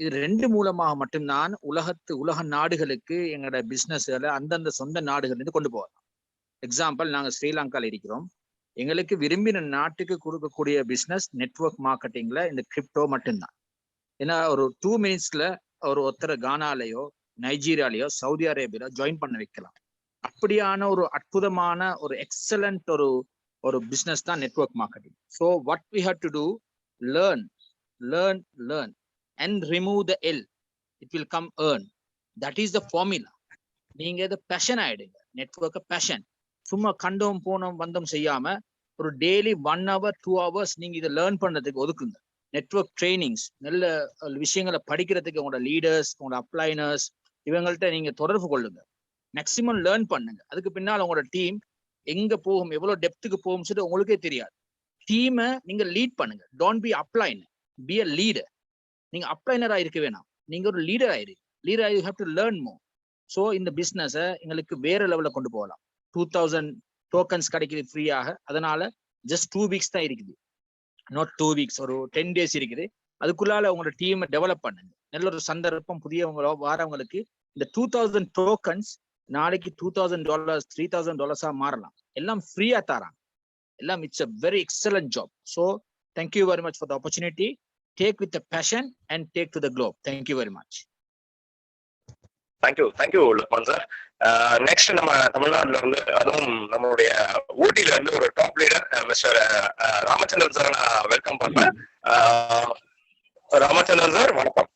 இது 2 மூலமாக மட்டும்தான் உலக நாடுகளுக்கு எங்களோட பிசினஸ்களை அந்தந்த சொந்த நாடுகள்லேருந்து கொண்டு போகலாம். எக்ஸாம்பிள், நாங்கள் ஸ்ரீலங்காவில் இருக்கிறோம். எங்களுக்கு விரும்பின நாட்டுக்கு கொடுக்கக்கூடிய பிசினஸ் நெட்வொர்க் மார்க்கெட்டிங்ல இந்த கிரிப்டோ மட்டும்தான். ஏன்னா ஒரு 2 மினிட்ஸ்ல ஒருத்தர் கானாலேயோ நைஜீரியாலேயோ சவுதி அரேபியாலோ ஜாயின் பண்ண வைக்கலாம். அப்படியான ஒரு அற்புதமான ஒரு எக்ஸலண்ட் ஒரு பிசினஸ் தான் network marketing. So what we have to do, learn and remove the L, it will come earn. That is the formula. நீங்க இதை பேஷன் ஆயிடுங்க. நெட்வொர்க்கை பேஷன், சும்மா கண்டோம் போனோம் வந்தோம் செய்யாம ஒரு டெய்லி 1 hour 2 hours நீங்க இதை லேர்ன் பண்றதுக்கு ஒதுக்குங்க. நெட்வொர்க் ட்ரைனிங்ஸ், நல்ல விஷயங்களை படிக்கிறதுக்கு உங்களோட லீடர்ஸ், உங்களோட அப்ளைனர்ஸ் இவங்கள்ட்ட நீங்க தொடர்பு கொள்ளுங்க. மேக்சிமம் லேர்ன் பண்ணுங்க. அதுக்கு பின்னால் உங்களோட டீம் எங்க போகும், எவ்வளவு டெப்த்துக்கு போகும் சொல்லிட்டு உங்களுக்கே தெரியாது. டீமை நீங்க லீட் பண்ணுங்க. Don't be a liner, be a leader. நீங்க அப்ளைனரா இருக்க வேணாம், நீங்க ஒரு லீடர் ஆயிருக்கு. Leader you have to learn more. So இந்த பிசினஸை எங்களுக்கு வேற லெவலில் கொண்டு போகலாம். 2000 டோக்கன்ஸ் கிடைக்குது ஃப்ரீயாக. அதனால ஜஸ்ட் 2 weeks தான் இருக்குது, நாட் 2 weeks, ஒரு 10 days இருக்குது. அதுக்குள்ளால உங்களோட டீமை டெவலப் பண்ணுங்க. நல்ல ஒரு சந்தர்ப்பம் புதியவங்களோ வாரவங்களுக்கு இந்த 2000 டோக்கன்ஸ் நாளைக்கு $2000 $3000 மாறலாம். எல்லாம் ஃப்ரீயா தராங்க எல்லாம். It's a very excellent job. So thank you very much for the opportunity. Take with passion and take to the Globe. Thank you very much. Thank you Luqman sir. Next நம்ம தமிழ்நாடுல இருந்து, அதுவும் நம்மளுடைய ஊட்டில இருந்து ஒரு top leader mister Ramachandran sir நான் வெல்கம் பண்றேன். ராமச்சந்திரன் சார் வணக்கம்.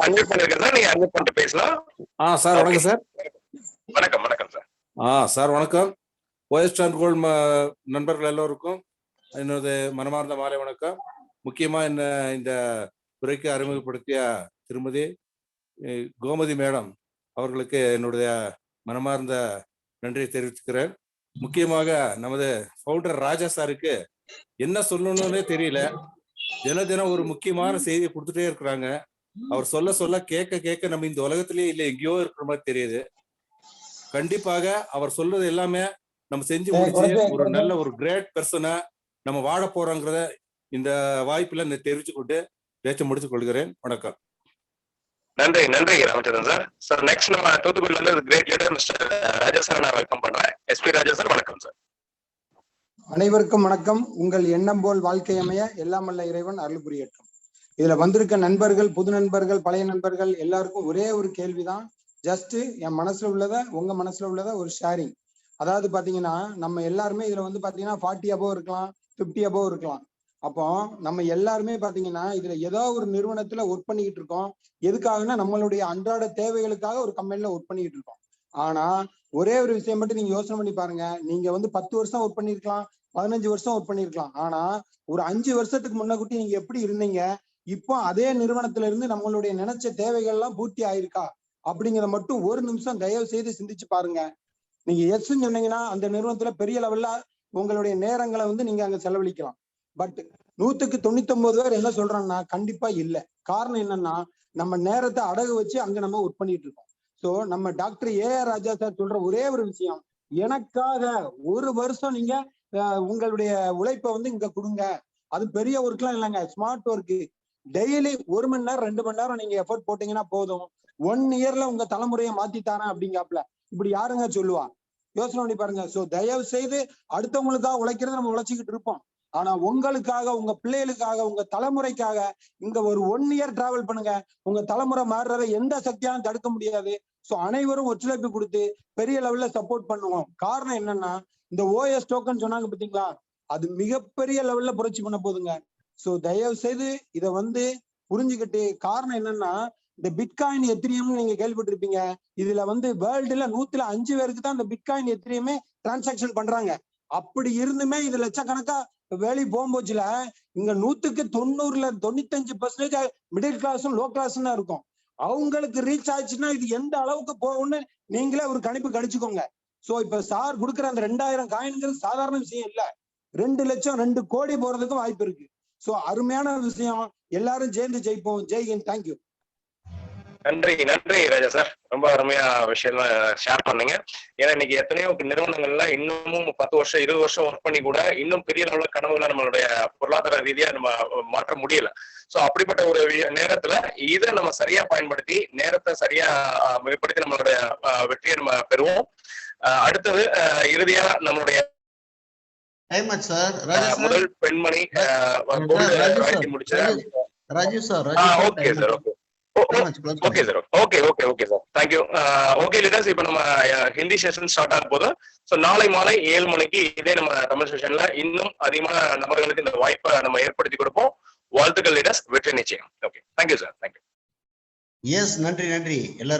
அன்மியூட் பண்ணிருக்கேன் சார், நீங்க அன்மியூட் பண்ணிட்டு பேசலாம். சார் வணக்கம் சார். வணக்கம் சார். சார் வணக்கம். ஒயஸ்டர்ன் கோல்டு நண்பர்கள் எல்லோருக்கும் என்னோட மனமார்ந்த மாலை வணக்கம். முக்கியமா என்ன இந்த துறைக்கு அறிமுகப்படுத்திய திருமதி கோமதி மேடம் அவர்களுக்கு என்னுடைய மனமார்ந்த நன்றியை தெரிவிச்சுக்கிறேன். முக்கியமாக நமது ஃபவுண்டர் ராஜா சாருக்கு என்ன சொல்லணும்னே தெரியல. தினம் ஒரு முக்கியமான செய்தியை கொடுத்துட்டே இருக்கிறாங்க. அவர் சொல்ல கேட்க நம்ம இந்த உலகத்திலேயே இல்லை, எங்கேயோ இருக்கிற மாதிரி தெரியுது. கண்டிப்பாக அவர் சொல்றது எல்லாமே நம்ம செஞ்சு முடிச்சு ஒரு நல்ல ஒரு கிரேட் பர்சனை நம்ம வாழ போறோங்கிறத இந்த வாய்ப்புல தெரிவிச்சு கொண்டு பேச்ச முடித்துக் கொள்கிறேன். வணக்கம். நன்றி ராமச்சந்திரன் சார். சார் நெக்ஸ்ட் நம்ம தூத்துக்குடியில இருந்து கிரேட் லீடர் மிஸ்டர் ராஜா சார் நான் வெல்கம் பண்றேன். எஸ்பி ராஜா சார் வணக்கம் சார். அனைவருக்கும் வணக்கம். உங்கள் எண்ணம் போல் வாழ்க்கை அமைய எல்லாம் வல்ல இறைவன் அருள் புரியட்டும். இதுல வந்திருக்க நண்பர்கள், புது நண்பர்கள், பழைய நண்பர்கள் எல்லாருக்கும் ஒரே ஒரு கேள்விதான். ஜஸ்ட் என் மனசுல உள்ளத உங்க மனசுல உள்ளத ஒரு ஷேரிங். அதாவது பாத்தீங்கன்னா நம்ம எல்லாருமே இதுல பாத்தீங்கன்னா 40 above இருக்கலாம், 50 above இருக்கலாம். அப்போ நம்ம எல்லாருமே பாத்தீங்கன்னா இதுல ஏதோ ஒரு நிறுவனத்துல ஒர்க் பண்ணிக்கிட்டு இருக்கோம். எதுக்காகனா நம்மளுடைய அன்றாட தேவைகளுக்காக ஒரு கம்பெனில ஒர்க் பண்ணிக்கிட்டு இருக்கோம். ஆனா ஒரே ஒரு விஷயம் மட்டும் நீங்க யோசனை பண்ணி பாருங்க. நீங்க 10 வருஷம் ஒர்க் பண்ணிருக்கலாம், 15 வருஷம் ஒர்க் பண்ணிருக்கலாம். ஆனா ஒரு 5 வருஷத்துக்கு முன்னக்கூட்டி நீங்க எப்படி இருந்தீங்க, இப்போ அதே நிறுவனத்துல இருந்து நம்மளுடைய நினைச்ச தேவைகள் எல்லாம் பூர்த்தி ஆயிருக்கா அப்படிங்கிறத மட்டும் ஒரு நிமிஷம் தயவு செய்து சிந்திச்சு பாருங்க. நீங்க எஸ் சொன்னீங்கன்னா அந்த நிறுவனத்துல பெரிய லெவல்ல உங்களுடைய நேரங்களை வந்து நீங்க அங்க செலவழிக்கலாம். பட் 199 பேர் என்ன சொல்றாங்கன்னா கண்டிப்பா இல்ல. காரணம் என்னன்னா நம்ம நேரத்தை அடகு வச்சு அங்க நம்ம ஒர்க் பண்ணிட்டு இருக்கோம். சோ நம்ம டாக்டர் ஏஆர் ராஜா சார் சொல்ற ஒரே ஒரு விஷயம், எனக்காக ஒரு வருஷம் நீங்க உங்களுடைய உழைப்பை வந்து இங்க கொடுங்க. அது பெரிய ஒர்க்லாம் இல்லைங்க, ஸ்மார்ட் ஒர்க். டெய்லி 1 மணி நேரம் 2 மணி நேரம் நீங்க எஃபர்ட் போட்டீங்கன்னா போதும், 1 இயர்ல உங்க தலைமுறையை மாத்தி தரேன் அப்படிங்காப்ல. இப்படி யாருங்க சொல்லுவா? யோசனை பண்ணி பாருங்க. சோ தயவு செய்து அடுத்தவங்களுக்காக உழைக்கிறது நம்ம உழைச்சிக்கிட்டு இருப்போம். ஆனா உங்களுக்காக, உங்க பிள்ளைகளுக்காக, உங்க தலைமுறைக்காக இங்க ஒரு 1 இயர் டிராவல் பண்ணுங்க. உங்க தலைமுறை மாறுறதை எந்த சக்தியாலும் தடுக்க முடியாது. சோ அனைவரும் ஒத்துழைப்பு கொடுத்து பெரிய லெவல்ல சப்போர்ட் பண்ணுவோம். காரணம் என்னன்னா இந்த OS டோக்கன் சொன்னாங்க பாத்தீங்களா, அது மிகப்பெரிய லெவல்ல புரட்சி பண்ண போதுங்க. சோ தயவு செய்து இதை வந்து புரிஞ்சுக்கிட்டு, காரணம் என்னன்னா இந்த பிட்காயின் எத்திரியம் நீங்க கேள்விப்பட்டிருப்பீங்க. இதுல வந்து வேர்ல்டுல 105 பேருக்கு தான் இந்த பிட்காயின் எத்திரியமே டிரான்சாக்சன் பண்றாங்க. அப்படி இருந்துமே இது லட்சக்கணக்கா வேலை போகும்போச்சுல இங்க 100க்கு 95% மிடில் கிளாஸும் லோ கிளாஸும் தான் இருக்கும். அவங்களுக்கு ரீச் ஆச்சுன்னா இது எந்த அளவுக்கு போகும்னு நீங்களே ஒரு கணிப்பு கணிச்சுக்கோங்க. சோ இப்ப சார் கொடுக்குற அந்த 2000 காயின்ங்கிறது சாதாரண விஷயம் இல்ல. 2 லட்சம் 2 கோடி போறதுக்கும் வாய்ப்பு இருக்கு. சோ அருமையான விஷயம். எல்லாரும் சேர்ந்து ஜெயிப்போம். ஜெய்ஹிந்த். தேங்க்யூ. நன்றி ராஜா சார், ரொம்ப அருமையா விஷயம் ஷேர் பண்ணீங்க. ஏன்னா இன்னைக்கு எத்தனையோ நிறுவனங்கள்ல இன்னமும் 10 வருஷம் 20 வருஷம் ஒர்க் பண்ணி கூட இன்னும் பெரிய அளவுல கனவுல நம்மளுடைய பொருளாதார ரீதியா நம்ம மாற்ற முடியல. சோ அப்படிப்பட்ட ஒரு நேரத்துல இதை நம்ம சரியா பயன்படுத்தி நேரத்தை சரியா மேம்படுத்தி நம்மளுடைய வெற்றியை நம்ம பெறுவோம். அடுத்தது இறுதியா நம்மளுடைய முதல் பெண்மணி முடிச்ச Raju sir. Okay sir. Okay sir. Okay sir. Thank you. Okay leaders, இப்ப நம்ம ஹிந்தி செஷன் ஸ்டார்ட் ஆக போதும். ஸோ நாளை மாலை 7 மணிக்கு இதே நம்ம தமிழ் செஷன்ல இன்னும் அதிகமான நபர்களுக்கு இந்த வாய்ப்பை நம்ம ஏற்படுத்தி கொடுப்போம். வாழ்த்துக்கள் லீடர்ஸ், வெற்றி நிச்சயம். Okay, thank you sir. Thank you. Yes, நன்றி எல்லாரும்.